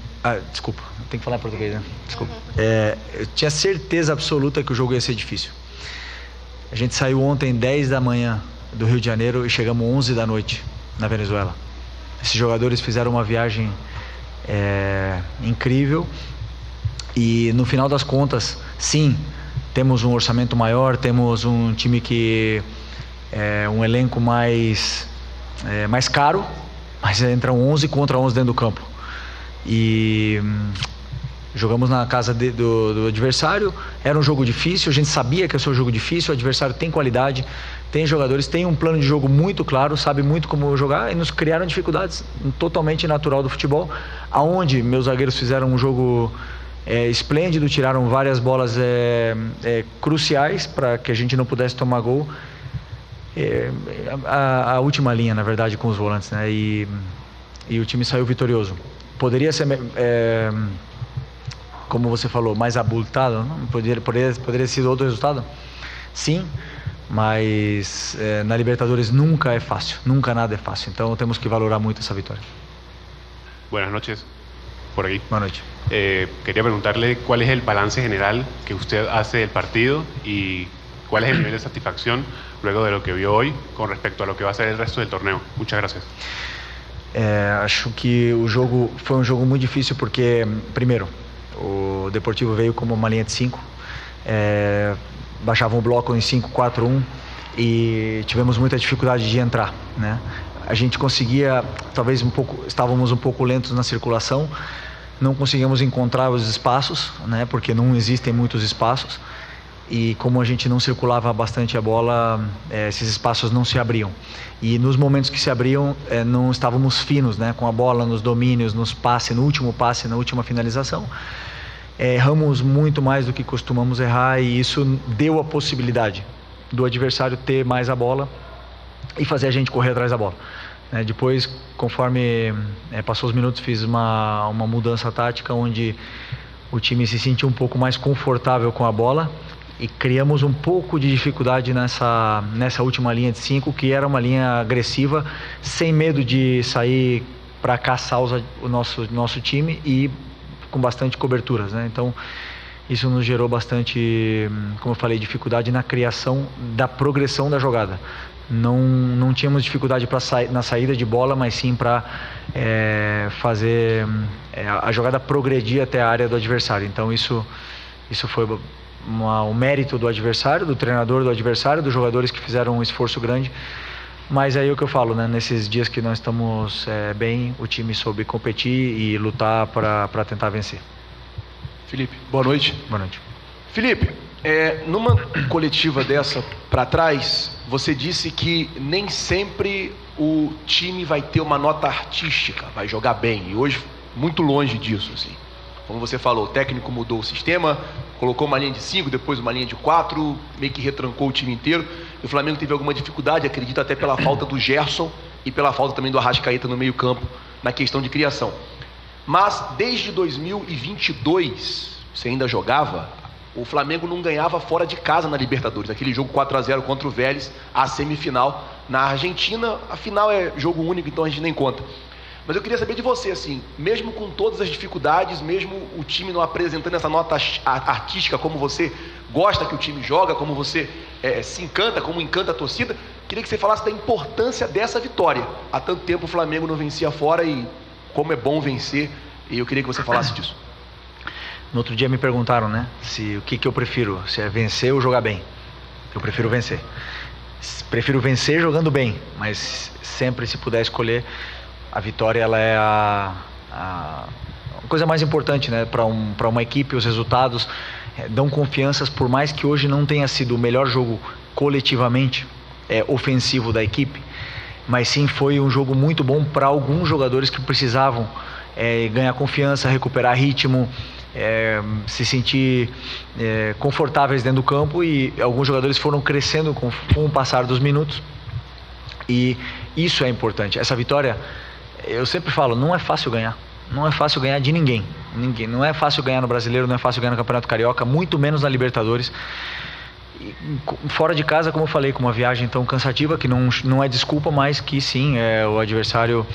desculpa, tem que falar em português, né? Desculpa. Eu tinha certeza absoluta que o jogo ia ser difícil. A gente saiu ontem 10 da manhã do Rio de Janeiro e chegamos 11 da noite na Venezuela. Esses jogadores fizeram uma viagem incrível e no final das contas, sim, temos um orçamento maior, temos um time que é um elenco mais caro, mas entram 11 contra 11 dentro do campo. E jogamos na casa do adversário, era um jogo difícil, a gente sabia que ia ser um jogo difícil, o adversário tem qualidade, tem jogadores, tem um plano de jogo muito claro, sabe muito como jogar e nos criaram dificuldades totalmente natural do futebol, aonde meus zagueiros fizeram um jogo esplêndido, tiraram várias bolas cruciais para que a gente não pudesse tomar gol. A última linha, na verdade, com os volantes, né? E o time saiu vitorioso. Poderia ser, como você falou, mais abultado, não? Poderia ter sido outro resultado? Sim, mas na Libertadores nunca é fácil, nunca nada é fácil. Então temos que valorar muito essa vitória. Buenas noches, por aquí. Boa noite. Quería preguntarle cuál es el balance general que usted hace del partido y cuál es el nivel de satisfacción luego de lo que vio hoy con respecto a lo que va a ser el resto del torneo. Muchas gracias. Acho que o jogo foi um jogo muito difícil porque, primeiro, o Deportivo veio como uma linha de 5, baixava um bloco em 5-4-1 e tivemos muita dificuldade de entrar, né? A gente conseguia, talvez estávamos um pouco lentos na circulação, não conseguíamos encontrar os espaços, né? Porque não existem muitos espaços. E como a gente não circulava bastante a bola, esses espaços não se abriam. E nos momentos que se abriam, não estávamos finos, né, com a bola, nos domínios, nos passes, no último passe, na última finalização. Erramos muito mais do que costumamos errar e isso deu a possibilidade do adversário ter mais a bola e fazer a gente correr atrás da bola. Depois, conforme passou os minutos, fiz uma mudança tática onde o time se sentiu um pouco mais confortável com a bola. E criamos um pouco de dificuldade nessa última linha de 5, que era uma linha agressiva, sem medo de sair para caçar o nosso time e com bastante coberturas, né? Então, isso nos gerou bastante, como eu falei, dificuldade na criação da progressão da jogada. Não tínhamos dificuldade na saída de bola, mas sim para fazer a jogada progredir até a área do adversário. Então, isso foi o mérito do adversário, do treinador do adversário, dos jogadores que fizeram um esforço grande. Mas aí é o que eu falo, né? Nesses dias que nós estamos bem, o time soube competir e lutar para tentar vencer. Felipe, boa noite. Boa noite. Felipe, numa coletiva dessa para trás, você disse que nem sempre o time vai ter uma nota artística, vai jogar bem. E hoje, muito longe disso, assim. Como você falou, o técnico mudou o sistema, colocou uma linha de 5, depois uma linha de 4, meio que retrancou o time inteiro. E o Flamengo teve alguma dificuldade, acredito até pela falta do Gerson e pela falta também do Arrascaeta no meio-campo, na questão de criação. Mas desde 2022, você ainda jogava, o Flamengo não ganhava fora de casa na Libertadores. Aquele jogo 4-0 contra o Vélez, a semifinal. Na Argentina, a final é jogo único, então a gente nem conta. Mas eu queria saber de você, assim, mesmo com todas as dificuldades, mesmo o time não apresentando essa nota artística como você gosta que o time joga, como você se encanta, como encanta a torcida, queria que você falasse da importância dessa vitória. Há tanto tempo o Flamengo não vencia fora e como é bom vencer, e eu queria que você falasse disso. No outro dia me perguntaram, né, o que eu prefiro, se é vencer ou jogar bem. Eu prefiro vencer. Prefiro vencer jogando bem, mas sempre se puder escolher, a vitória ela é a coisa mais importante, né, para uma equipe. Os resultados dão confianças, por mais que hoje não tenha sido o melhor jogo coletivamente ofensivo da equipe, mas sim foi um jogo muito bom para alguns jogadores que precisavam ganhar confiança, recuperar ritmo, se sentir confortáveis dentro do campo, e alguns jogadores foram crescendo com o passar dos minutos, e isso é importante. Essa vitória, eu sempre falo, não é fácil ganhar. Não é fácil ganhar de ninguém. Não é fácil ganhar no Brasileiro, não é fácil ganhar no Campeonato Carioca, muito menos na Libertadores. Fora de casa, como eu falei, com uma viagem tão cansativa, que não é desculpa, mas que sim, o adversário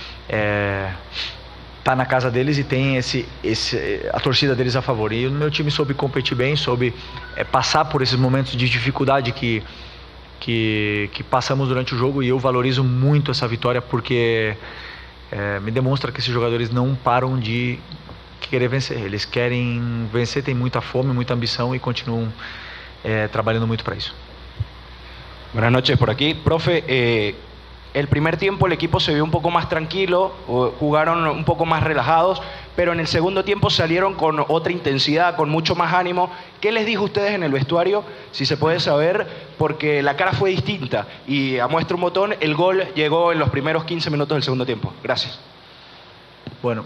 tá na casa deles e tem a torcida deles a favor. E o meu time soube competir bem, soube passar por esses momentos de dificuldade que passamos durante o jogo, e eu valorizo muito essa vitória porque me demonstra que esses jogadores não param de querer vencer. Eles querem vencer, têm muita fome, muita ambição e continuam trabajando mucho para eso. Buenas noches, por aquí. Profe, el primer tiempo el equipo se vio un poco más tranquilo, jugaron un poco más relajados, pero en el segundo tiempo salieron con otra intensidad, con mucho más ánimo. ¿Qué les dijo a ustedes en el vestuario, si se puede saber? Porque la cara fue distinta y a muestra un botón, el gol llegó en los primeros 15 minutos del segundo tiempo. Gracias. Bueno,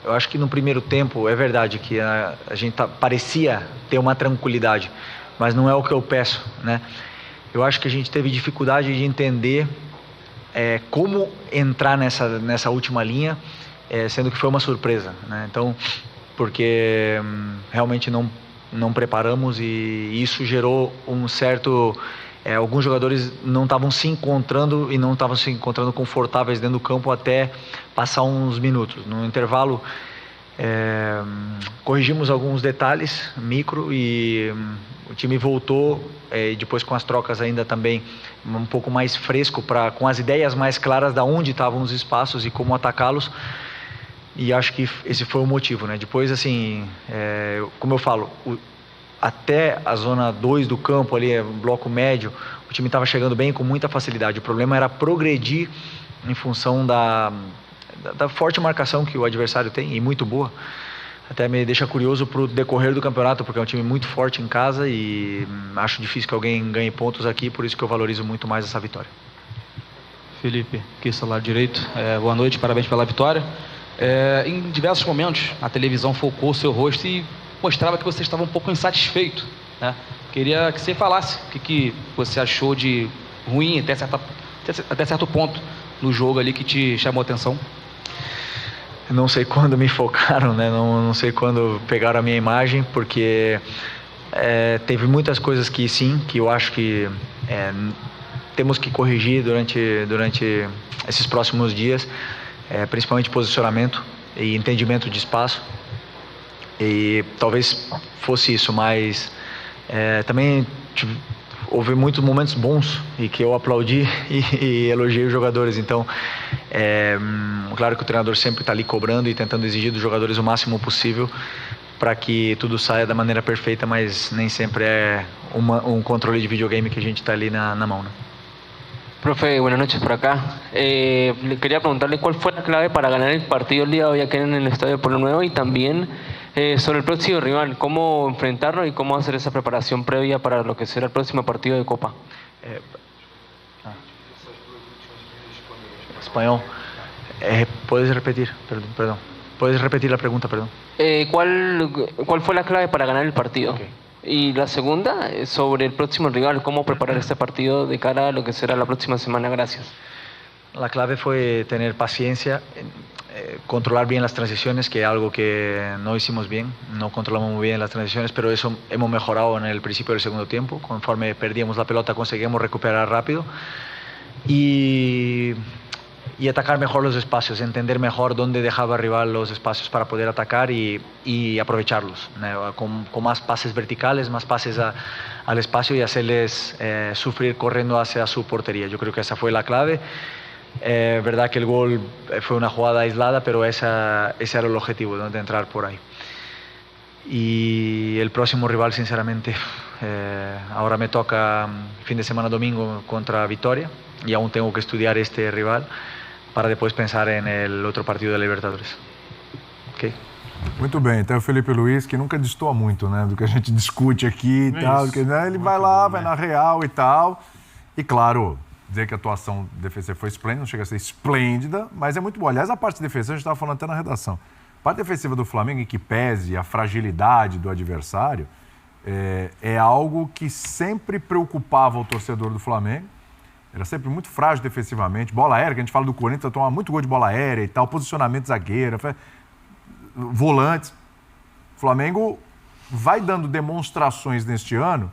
eu acho que no primeiro tempo é verdade que a gente parecia ter uma tranquilidade, mas não é o que eu peço, né? Eu acho que a gente teve dificuldade de entender como entrar nessa última linha, sendo que foi uma surpresa, né? Então, porque realmente não preparamos e isso gerou um certo... alguns jogadores não estavam se encontrando e não estavam se encontrando confortáveis dentro do campo até passar uns minutos. No intervalo, corrigimos alguns detalhes micro e o time voltou, e depois com as trocas ainda também um pouco mais fresco, com as ideias mais claras de onde estavam os espaços e como atacá-los. E acho que esse foi o motivo, né? Depois, assim, como eu falo, até a zona 2 do campo, ali, bloco médio, o time estava chegando bem com muita facilidade. O problema era progredir em função da forte marcação que o adversário tem, e muito boa. Até me deixa curioso para o decorrer do campeonato, porque é um time muito forte em casa e acho difícil que alguém ganhe pontos aqui, por isso que eu valorizo muito mais essa vitória. Felipe, aqui do lado direito. Boa noite, parabéns pela vitória. Em diversos momentos, a televisão focou o seu rosto e mostrava que você estava um pouco insatisfeito, né? Queria que você falasse o que você achou de ruim até certo ponto no jogo ali que te chamou a atenção. Não sei quando me focaram, né? Não sei quando pegaram a minha imagem, porque teve muitas coisas que sim, que eu acho que temos que corrigir durante esses próximos dias, principalmente posicionamento e entendimento de espaço. E talvez fosse isso, mas também houve muitos momentos bons e que eu aplaudi e elogiei os jogadores. Então, claro que o treinador sempre está ali cobrando e tentando exigir dos jogadores o máximo possível para que tudo saia da maneira perfeita, mas nem sempre é um controle de videogame que a gente está ali na mão, né? Profe, buenas noches por acá. Quería preguntarle cuál fue la clave para ganar el partido el día de hoy aquí en el Estadio Pueblo Nuevo y también sobre el próximo rival, cómo enfrentarlo y cómo hacer esa preparación previa para lo que será el próximo partido de Copa. Espanhol. ¿Puedes repetir? Perdón. ¿Puedes repetir la pregunta, perdón? ¿Cuál fue la clave para ganar el partido? Okay. Y la segunda, sobre el próximo rival, cómo preparar este partido de cara a lo que será la próxima semana. Gracias. La clave fue tener paciencia, controlar bien las transiciones, que es algo que no hicimos bien, no controlamos muy bien las transiciones, pero eso hemos mejorado en el principio del segundo tiempo. Conforme perdíamos la pelota conseguimos recuperar rápido y atacar mejor los espacios, entender mejor dónde dejaba el rival los espacios para poder atacar y aprovecharlos, ¿no? Con más pases verticales, más pases al espacio y hacerles sufrir corriendo hacia su portería. Yo creo que esa fue la clave. Verdad que el gol fue una jugada aislada, pero ese era el objetivo, ¿no? De entrar por ahí. Y el próximo rival, sinceramente, ahora me toca fin de semana domingo contra Vitória y aún tengo que estudiar este rival para depois pensar no outro partido da Libertadores. Ok? Muito bem, então o Felipe Luiz, que nunca destoa muito, né, do que a gente discute aqui e tal, porque, né, ele vai lá, vai na real e tal, e claro, dizer que a atuação defensiva foi esplêndida, não chega a ser esplêndida, mas é muito boa. Aliás, a parte defensiva, a gente estava falando até na redação, a parte defensiva do Flamengo, em que pese a fragilidade do adversário, é algo que sempre preocupava o torcedor do Flamengo. Era sempre muito frágil defensivamente. Bola aérea, que a gente fala do Corinthians, toma muito gol de bola aérea e tal, posicionamento zagueiro, volantes. O Flamengo vai dando demonstrações neste ano,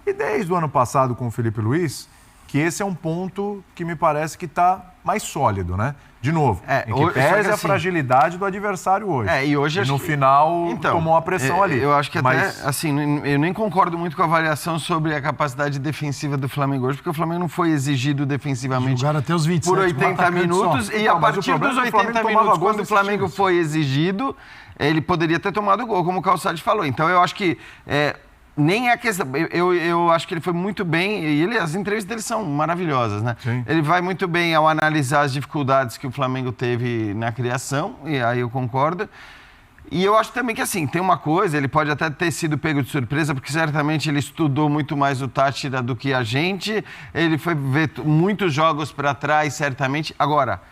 e desde o ano passado com o Felipe Luiz, que esse é um ponto que me parece que está mais sólido, né? De novo, em que pese a fragilidade do adversário hoje. E hoje no final tomou uma pressão ali. Eu acho que até, assim, eu nem concordo muito com a avaliação sobre a capacidade defensiva do Flamengo hoje, porque o Flamengo não foi exigido defensivamente até os 27, por 80 minutos. E a partir dos 80 minutos, quando o Flamengo foi exigido, ele poderia ter tomado gol, como o Calçade falou. Então eu acho que... nem é questão. Eu acho que ele foi muito bem, e as entrevistas dele são maravilhosas, né? Sim. Ele vai muito bem ao analisar as dificuldades que o Flamengo teve na criação, e aí eu concordo. E eu acho também que, assim, tem uma coisa, ele pode até ter sido pego de surpresa, porque certamente ele estudou muito mais o Táchira do que a gente, ele foi ver muitos jogos para trás, certamente. Agora,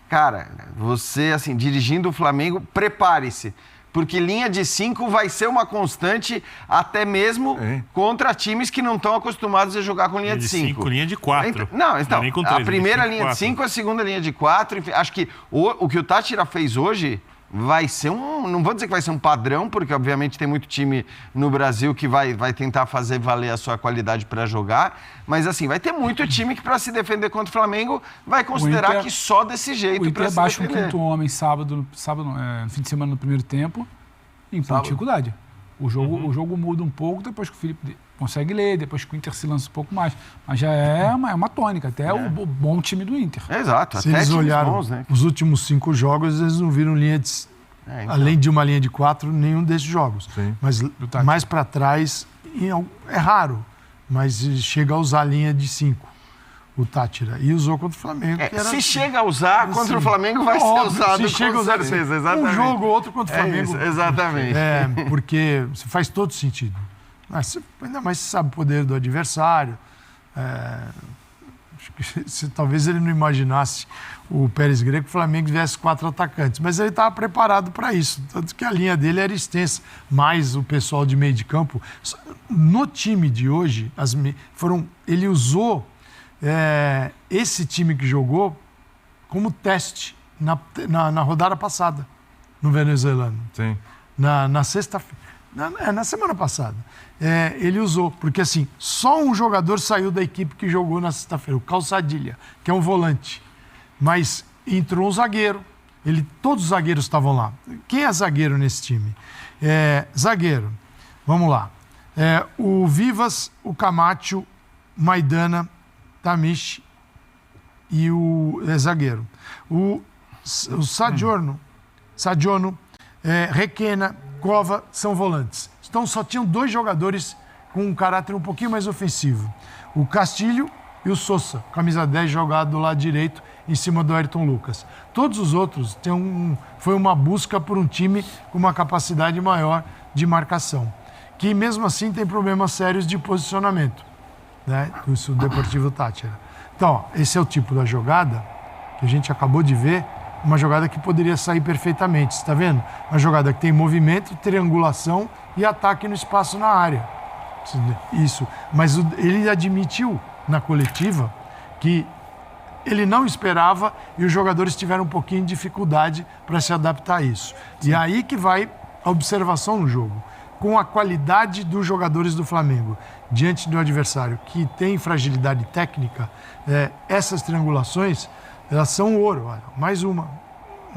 cara, você, assim, dirigindo o Flamengo, prepare-se. Porque linha de 5 vai ser uma constante até mesmo contra times que não estão acostumados a jogar com linha de 5. Linha de 4. Então, nem com 3, a primeira linha linha de 5, a segunda linha de 4. Enfim, acho que o que o Táchira fez hoje vai ser não vou dizer que vai ser um padrão, porque obviamente tem muito time no Brasil que vai tentar fazer valer a sua qualidade para jogar, mas assim, vai ter muito time que para se defender contra o Flamengo vai considerar que só desse jeito para se defender. O Inter baixa um quinto homem sábado no fim de semana no primeiro tempo, em dificuldade. O jogo muda um pouco depois que o Felipe consegue ler, depois que o Inter se lança um pouco mais. Mas já é uma tônica, até o bom time do Inter. Exato. Se eles olharam os últimos 5 jogos, eles não viram linha de... além de uma linha de 4, nenhum desses jogos. Sim. Mas mais para trás, é raro, mas chega a usar a linha de 5. O Táchira. E usou contra o Flamengo. Se chega a usar contra o Flamengo, vai ser usado. Se chega a usar, exatamente. Um jogo ou outro contra o Flamengo. Isso, exatamente. Porque faz todo sentido. Mas, ainda mais você sabe o poder do adversário. Acho que talvez ele não imaginasse o Pérez Greco que o Flamengo tivesse 4 atacantes. Mas ele estava preparado para isso. Tanto que a linha dele era extensa. Mais o pessoal de meio de campo. No time de hoje, ele usou esse time que jogou como teste na rodada passada, no venezuelano. Sim. Na sexta-feira. Na semana passada. Ele usou, porque assim, só um jogador saiu da equipe que jogou na sexta-feira, o Calçadilha, que é um volante. Mas entrou um zagueiro. Todos os zagueiros estavam lá. Quem é zagueiro nesse time? Zagueiro, vamos lá. O Vivas, o Camacho, Maidana, Tamish e o zagueiro. O Sadiono, Requena, Cova são volantes. Então só tinham 2 jogadores com um caráter um pouquinho mais ofensivo. O Castilho e o Sousa, camisa 10, jogado do lado direito em cima do Ayrton Lucas. Todos os outros foi uma busca por um time com uma capacidade maior de marcação, que mesmo assim tem problemas sérios de posicionamento, né? Do Deportivo Táchira. Então, esse é o tipo da jogada que a gente acabou de ver, uma jogada que poderia sair perfeitamente, está vendo? Uma jogada que tem movimento, triangulação e ataque no espaço na área. Isso. Mas ele admitiu na coletiva que ele não esperava e os jogadores tiveram um pouquinho de dificuldade para se adaptar a isso. Sim. E aí que vai a observação no jogo. Com a qualidade dos jogadores do Flamengo diante do adversário que tem fragilidade técnica, essas triangulações, elas são ouro. Olha, mais uma.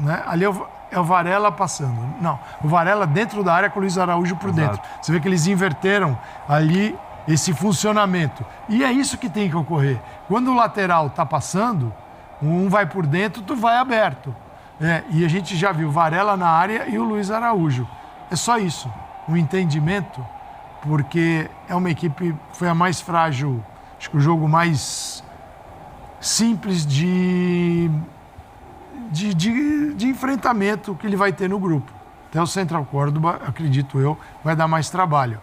Né? Ali é o Varela passando. Não, o Varela dentro da área com o Luiz Araújo por dentro. Você vê que eles inverteram ali esse funcionamento. E é isso que tem que ocorrer. Quando o lateral está passando, um vai por dentro, tu vai aberto. E a gente já viu Varela na área e o Luiz Araújo. É só isso. Um entendimento, porque é uma equipe, foi a mais frágil, acho que o jogo mais simples de enfrentamento que ele vai ter no grupo. Até o Central Córdoba, acredito eu, vai dar mais trabalho.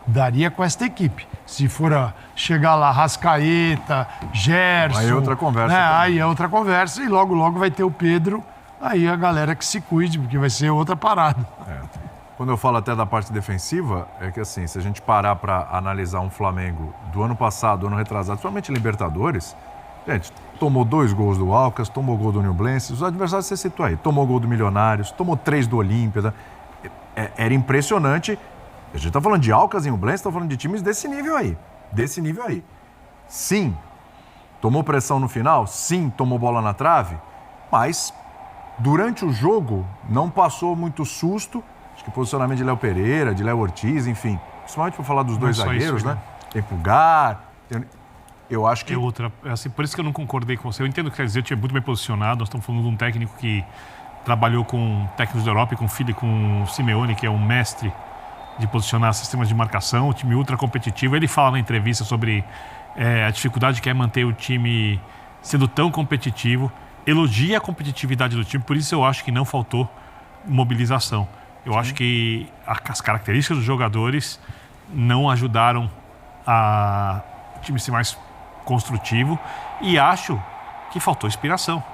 Daria com esta equipe. Se for chegar lá, Rascaeta, Gerson... Aí é outra conversa. Aí é outra conversa e logo vai ter o Pedro, aí a galera que se cuide, porque vai ser outra parada. Quando eu falo até da parte defensiva, é que assim, se a gente parar para analisar um Flamengo do ano passado, do ano retrasado, principalmente Libertadores, gente, tomou 2 gols do Alcas, tomou gol do Nublense, os adversários você citou aí, tomou gol do Milionários, tomou 3 do Olímpia. Era impressionante A gente tá falando de Alcas e Ublense, tá falando de times desse nível aí. Sim, tomou pressão no final? Sim, tomou bola na trave? Mas, durante o jogo, não passou muito susto. Acho que o posicionamento de Léo Pereira, de Léo Ortiz, enfim. Principalmente para falar dos dois zagueiros, né? Tem Pulgar. Eu acho que... assim, por isso que eu não concordei com você. Eu entendo o que quer dizer, eu tinha muito bem posicionado. Nós estamos falando de um técnico que trabalhou com técnicos da Europa e com o Simeone, que é um mestre de posicionar sistemas de marcação, o time ultra competitivo. Ele fala na entrevista sobre a dificuldade que é manter o time sendo tão competitivo. Elogia a competitividade do time, por isso eu acho que não faltou mobilização. Eu acho que as características dos jogadores não ajudaram o time ser mais construtivo e acho que faltou inspiração.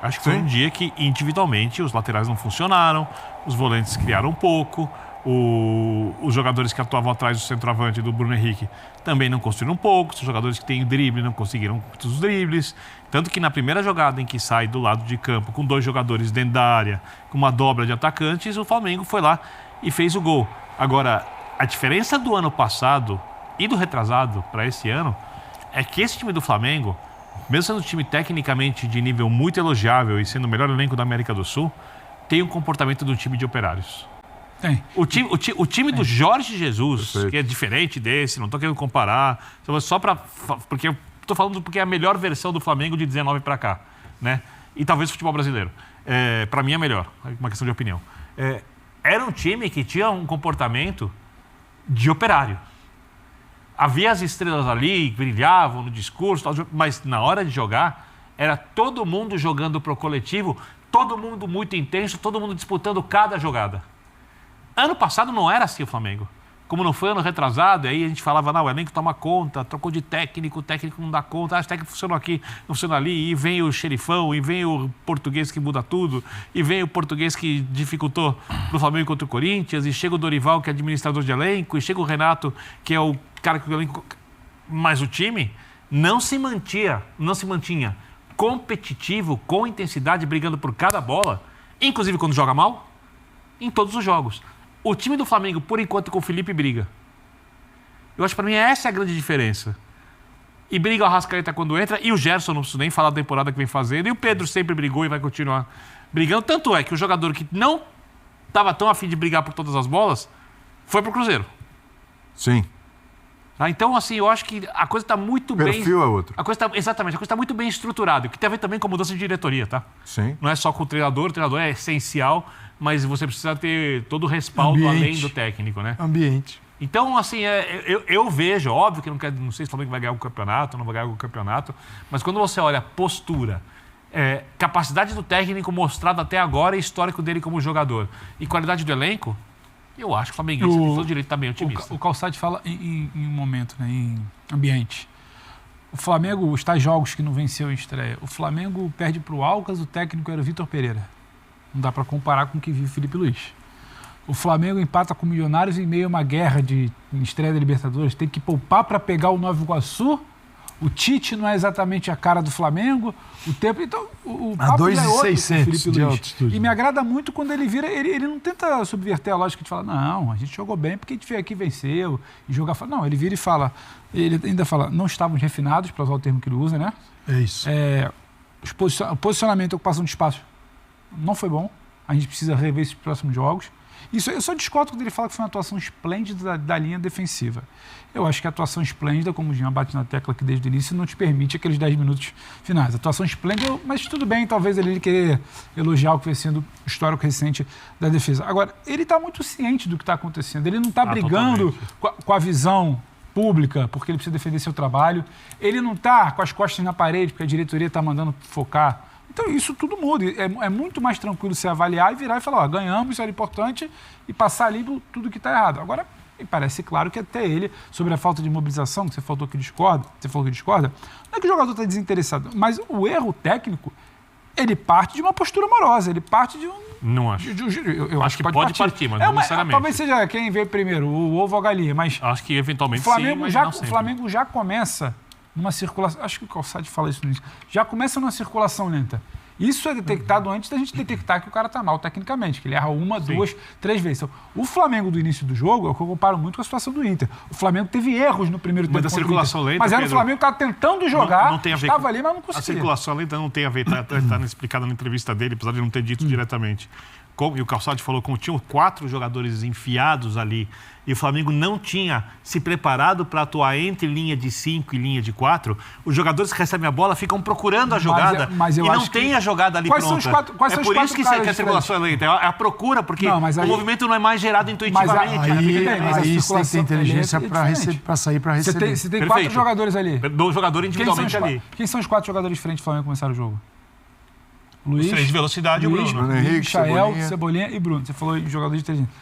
Acho que foi um dia que individualmente os laterais não funcionaram, os volantes criaram um pouco, os jogadores que atuavam atrás do centroavante do Bruno Henrique também não construíram um pouco, os jogadores que têm drible não conseguiram muitos dribles. Tanto que na primeira jogada em que sai do lado de campo, com 2 jogadores dentro da área, com uma dobra de atacantes, o Flamengo foi lá e fez o gol. Agora, a diferença do ano passado e do retrasado para esse ano é que esse time do Flamengo, mesmo sendo um time tecnicamente de nível muito elogiável e sendo o melhor elenco da América do Sul, tem um comportamento do time de operários. Tem. O time do Jorge Jesus, que é diferente desse, não estou querendo comparar, só porque eu estou falando porque é a melhor versão do Flamengo de 19 para cá, né? E talvez o futebol brasileiro. Para mim é melhor, é uma questão de opinião. Era um time que tinha um comportamento de operário. Havia as estrelas ali, brilhavam no discurso, mas na hora de jogar, era todo mundo jogando pro coletivo, todo mundo muito intenso, todo mundo disputando cada jogada. Ano passado não era assim o Flamengo. Como não foi ano retrasado, aí a gente falava, não, o elenco toma conta, trocou de técnico, o técnico não dá conta, o técnico funcionou aqui, não funciona ali, e vem o xerifão, e vem o português que muda tudo, e vem o português que dificultou pro Flamengo contra o Corinthians, e chega o Dorival, que é administrador de elenco, e chega o Renato, que é o cara que o elenco... Mas o time não se mantinha competitivo, com intensidade, brigando por cada bola, inclusive quando joga mal, em todos os jogos. O time do Flamengo, por enquanto, com o Felipe briga. Eu acho que para mim essa é a grande diferença. E briga o Arrascaeta quando entra, e o Gerson, não preciso nem falar da temporada que vem fazendo, e o Pedro sempre brigou e vai continuar brigando. Tanto é que o jogador que não estava tão afim de brigar por todas as bolas foi pro Cruzeiro. Sim. Então, assim, eu acho que a coisa está muito bem... O perfil é outro. Exatamente, a coisa está muito bem estruturada, o que tem a ver também com a mudança de diretoria, tá? Sim. Não é só com o treinador é essencial, mas você precisa ter todo o respaldo além do técnico, né? Ambiente. Então, assim, eu vejo, óbvio que não sei se o Flamengo vai ganhar o campeonato, não vai ganhar o campeonato, mas quando você olha a postura, capacidade do técnico mostrada até agora e histórico dele como jogador, e qualidade do elenco, eu acho que o flamenguista tem todo o direito de estar bem otimista. O Calçade fala em um momento, né, em ambiente. O Flamengo, os tais jogos que não venceu em estreia, o Flamengo perde para o Alcas, o técnico era o Vitor Pereira. Não dá para comparar com o que vive o Felipe Luiz. O Flamengo empata com o Milionários em meio a uma guerra de estreia da Libertadores. Tem que poupar para pegar o Nova Iguaçu. O Tite não é exatamente a cara do Flamengo. O tempo... Então, o papo já é outro com o Felipe de Luiz. altitude. E me agrada muito quando ele vira... Ele não tenta subverter a lógica de falar, não, a gente jogou bem porque a gente veio aqui e venceu. E jogar... Não, ele vira e fala... Ele ainda fala, não estávamos refinados, para usar o termo que ele usa, né? É isso. O posicionamento, a ocupação de espaço não foi bom. A gente precisa rever esses próximos jogos. Isso, eu só discordo quando ele fala que foi uma atuação esplêndida da linha defensiva. Eu acho que a atuação esplêndida, como o Jean bate na tecla aqui desde o início, não te permite aqueles 10 minutos finais. A atuação esplêndida, mas tudo bem, talvez ele querer elogiar o que foi sendo o histórico recente da defesa. Agora, ele está muito ciente do que está acontecendo. Ele não está brigando com a visão pública, porque ele precisa defender seu trabalho. Ele não está com as costas na parede, porque a diretoria está mandando focar. Então, isso tudo muda. É muito mais tranquilo você avaliar e virar e falar, ganhamos, isso era importante, e passar ali tudo que está errado. Agora, me parece claro que até ele, sobre a falta de mobilização, que você falou que discorda, não é que o jogador está desinteressado, mas o erro técnico, ele parte de uma postura amorosa, ele parte de um... Não acho. Eu acho que pode partir, mas não necessariamente. Talvez seja quem veio primeiro, o ovo ou a galinha, mas... Acho que eventualmente o Flamengo já começa... numa circulação, acho que o Calçade fala isso no início, já começa numa circulação lenta. Isso é detectado antes da gente detectar que o cara tá mal tecnicamente, que ele erra 1, 2, 3 vezes. Então, o Flamengo do início do jogo é o que eu comparo muito com a situação do Inter. O Flamengo teve erros no primeiro tempo. Mas a circulação lenta, mas era o Pedro, Flamengo que estava tentando jogar, não tem a ver estava com... ali, mas não conseguia. A circulação lenta não tem a ver, está explicado na entrevista dele, apesar de não ter dito diretamente. E o Calçado falou, como tinham 4 jogadores enfiados ali, e o Flamengo não tinha se preparado para atuar entre linha de 5 e linha de 4, os jogadores que recebem a bola ficam procurando a jogada mas eu e não acho tem que... a jogada ali quais pronta. São os quatro, quais é são por os isso que caras a circulação é lenta, é a procura, porque aí, o movimento não é mais gerado intuitivamente. Aí você tem que ter inteligência para sair para receber. Você tem 4 jogadores ali. 2 jogadores individualmente ali. Quem são os 4 jogadores de frente do Flamengo que começaram o jogo? Luiz, 3 de velocidade, Luiz, e o Bruno. Henrique, Michael, Cebolinha e Bruno. Você falou em jogador de inteligência.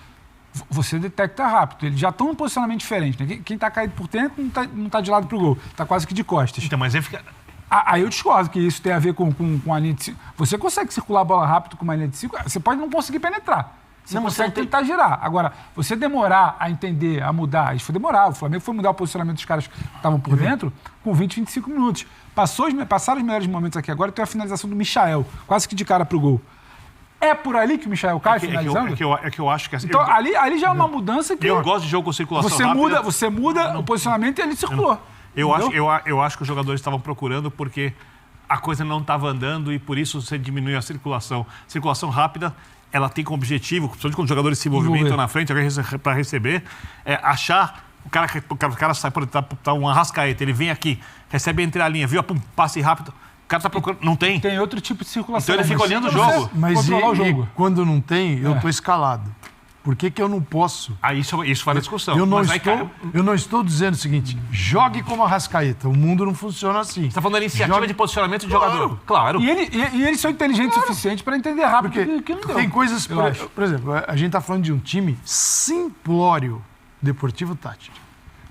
Você detecta rápido. Eles já estão em posicionamento diferente. Né? Quem está caído por dentro não tá de lado pro gol. Está quase que de costas. Então, mas aí fica... Aí eu discordo que isso tem a ver com a linha de 5. Você consegue circular a bola rápido com uma linha de 5, você pode não conseguir penetrar. Você consegue tentar girar. Agora, você demorar a entender, a mudar, isso foi demorar. O Flamengo foi mudar o posicionamento dos caras que estavam por dentro com 20, 25 minutos. Passaram os melhores momentos aqui. Agora tem a finalização do Michael, quase que de cara pro gol. É por ali que o Michael cai finalizando? É que eu acho que... Então, ali já é uma mudança que... Eu gosto de jogo com circulação rápida. Você muda o posicionamento e ele circulou. Eu acho que os jogadores estavam procurando porque a coisa não estava andando e por isso você diminui a circulação. Circulação rápida, ela tem como objetivo, principalmente quando os jogadores se movimentam na frente para receber, achar... O cara sai, por exemplo, tá um Arrascaeta, ele vem aqui, recebe entre a linha, viu? Passe rápido. O cara tá procurando. Não tem. Tem outro tipo de circulação. Então ele fica olhando o jogo. Mas e quando não tem, eu tô escalado. Por que eu não posso? Isso faz a discussão. Eu não estou dizendo o seguinte, jogue como Arrascaeta. O mundo não funciona assim. Você está falando da iniciativa de posicionamento de jogador. Claro. E eles são inteligentes o suficiente para entender rápido que não deu. Tem coisas... Por exemplo, a gente está falando de um time simplório. Deportivo Táchira.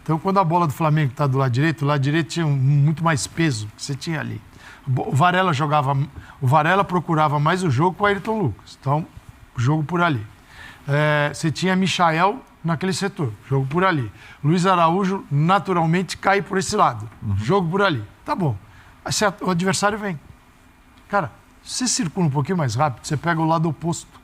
Então, quando a bola do Flamengo está do lado direito, o lado direito tinha muito mais peso que você tinha ali. O Varela procurava mais o jogo com o Ayrton Lucas. Então, jogo por ali. Você tinha Michael naquele setor, jogo por ali. Luiz Araújo, naturalmente, cai por esse lado, jogo por ali. Tá bom. Aí o adversário vem. Cara, você circula um pouquinho mais rápido, você pega o lado oposto.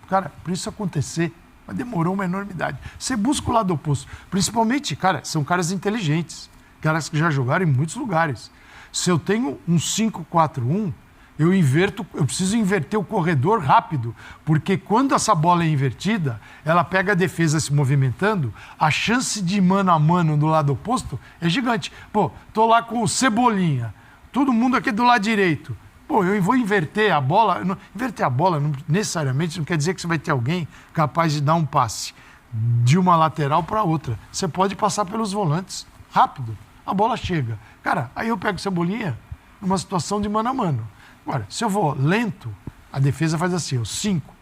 Cara, para isso acontecer, mas demorou uma enormidade. Você busca o lado oposto. Principalmente, cara, são caras inteligentes. Caras que já jogaram em muitos lugares. Se eu tenho um 5-4-1, eu preciso inverter o corredor rápido. Porque quando essa bola é invertida, ela pega a defesa se movimentando, a chance de mano a mano do lado oposto é gigante. Pô, tô lá com o Cebolinha, todo mundo aqui do lado direito. Pô, eu vou inverter a bola. Inverter a bola não, necessariamente não quer dizer que você vai ter alguém capaz de dar um passe de uma lateral para outra. Você pode passar pelos volantes rápido. A bola chega. Cara, aí eu pego Cebolinha numa situação de mano a mano. Agora, se eu vou lento, a defesa faz assim, os 5.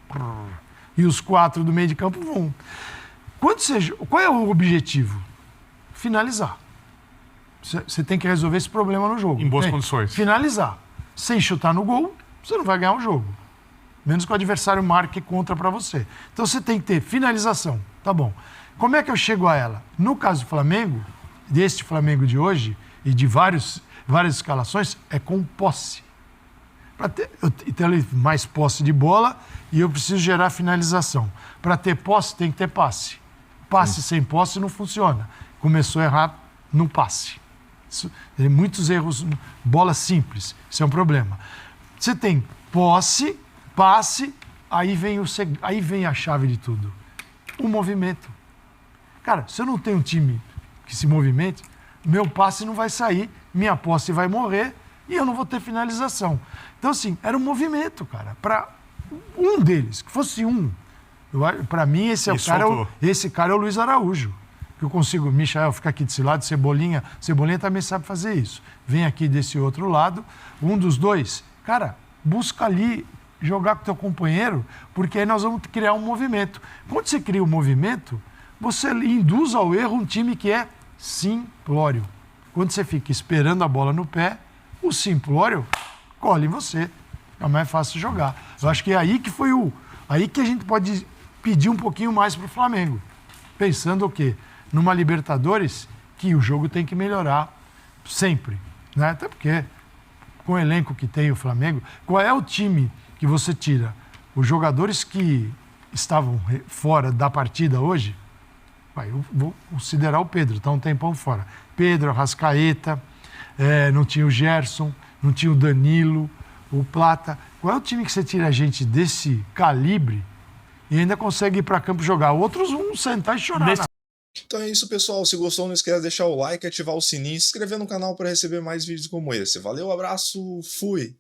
E os 4 do meio de campo vão. Qual é o objetivo? Finalizar. Você tem que resolver esse problema no jogo. Em boas condições. Finalizar. Sem chutar no gol, você não vai ganhar o jogo. Menos que o adversário marque contra para você. Então você tem que ter finalização. Tá bom. Como é que eu chego a ela? No caso do Flamengo, deste Flamengo de hoje, e de várias escalações, é com posse. Para ter mais posse de bola, e eu preciso gerar finalização. Para ter posse, tem que ter passe. Passe sem posse não funciona. Começou a errar no passe. Tem muitos erros, bola simples, isso é um problema. Você tem posse, passe, aí vem a chave de tudo. O movimento. Cara, se eu não tenho um time que se movimente, meu passe não vai sair, minha posse vai morrer e eu não vou ter finalização. Então, assim, era um movimento, cara. Para um deles, que fosse um. Para mim, esse cara é o Luiz Araújo. Que eu consigo, Michael fica aqui desse lado, Cebolinha também sabe fazer isso. Vem aqui desse outro lado, um dos dois, cara, busca ali jogar com o teu companheiro, porque aí nós vamos criar um movimento. Quando você cria um movimento, você induz ao erro um time que é simplório. Quando você fica esperando a bola no pé, o simplório colhe em você. É mais fácil jogar. Eu acho que é aí que aí que a gente pode pedir um pouquinho mais para o Flamengo. Pensando o quê? Numa Libertadores que o jogo tem que melhorar sempre. Né? Até porque com o elenco que tem o Flamengo, qual é o time que você tira? Os jogadores que estavam fora da partida hoje, eu vou considerar o Pedro, está um tempão fora. Pedro, Arrascaeta, não tinha o Gerson, não tinha o Danilo, o Plata. Qual é o time que você tira a gente desse calibre e ainda consegue ir para campo jogar? Outros vão sentar e chorar. Então é isso, pessoal. Se gostou, não esquece de deixar o like, ativar o sininho e se inscrever no canal para receber mais vídeos como esse. Valeu, abraço, fui!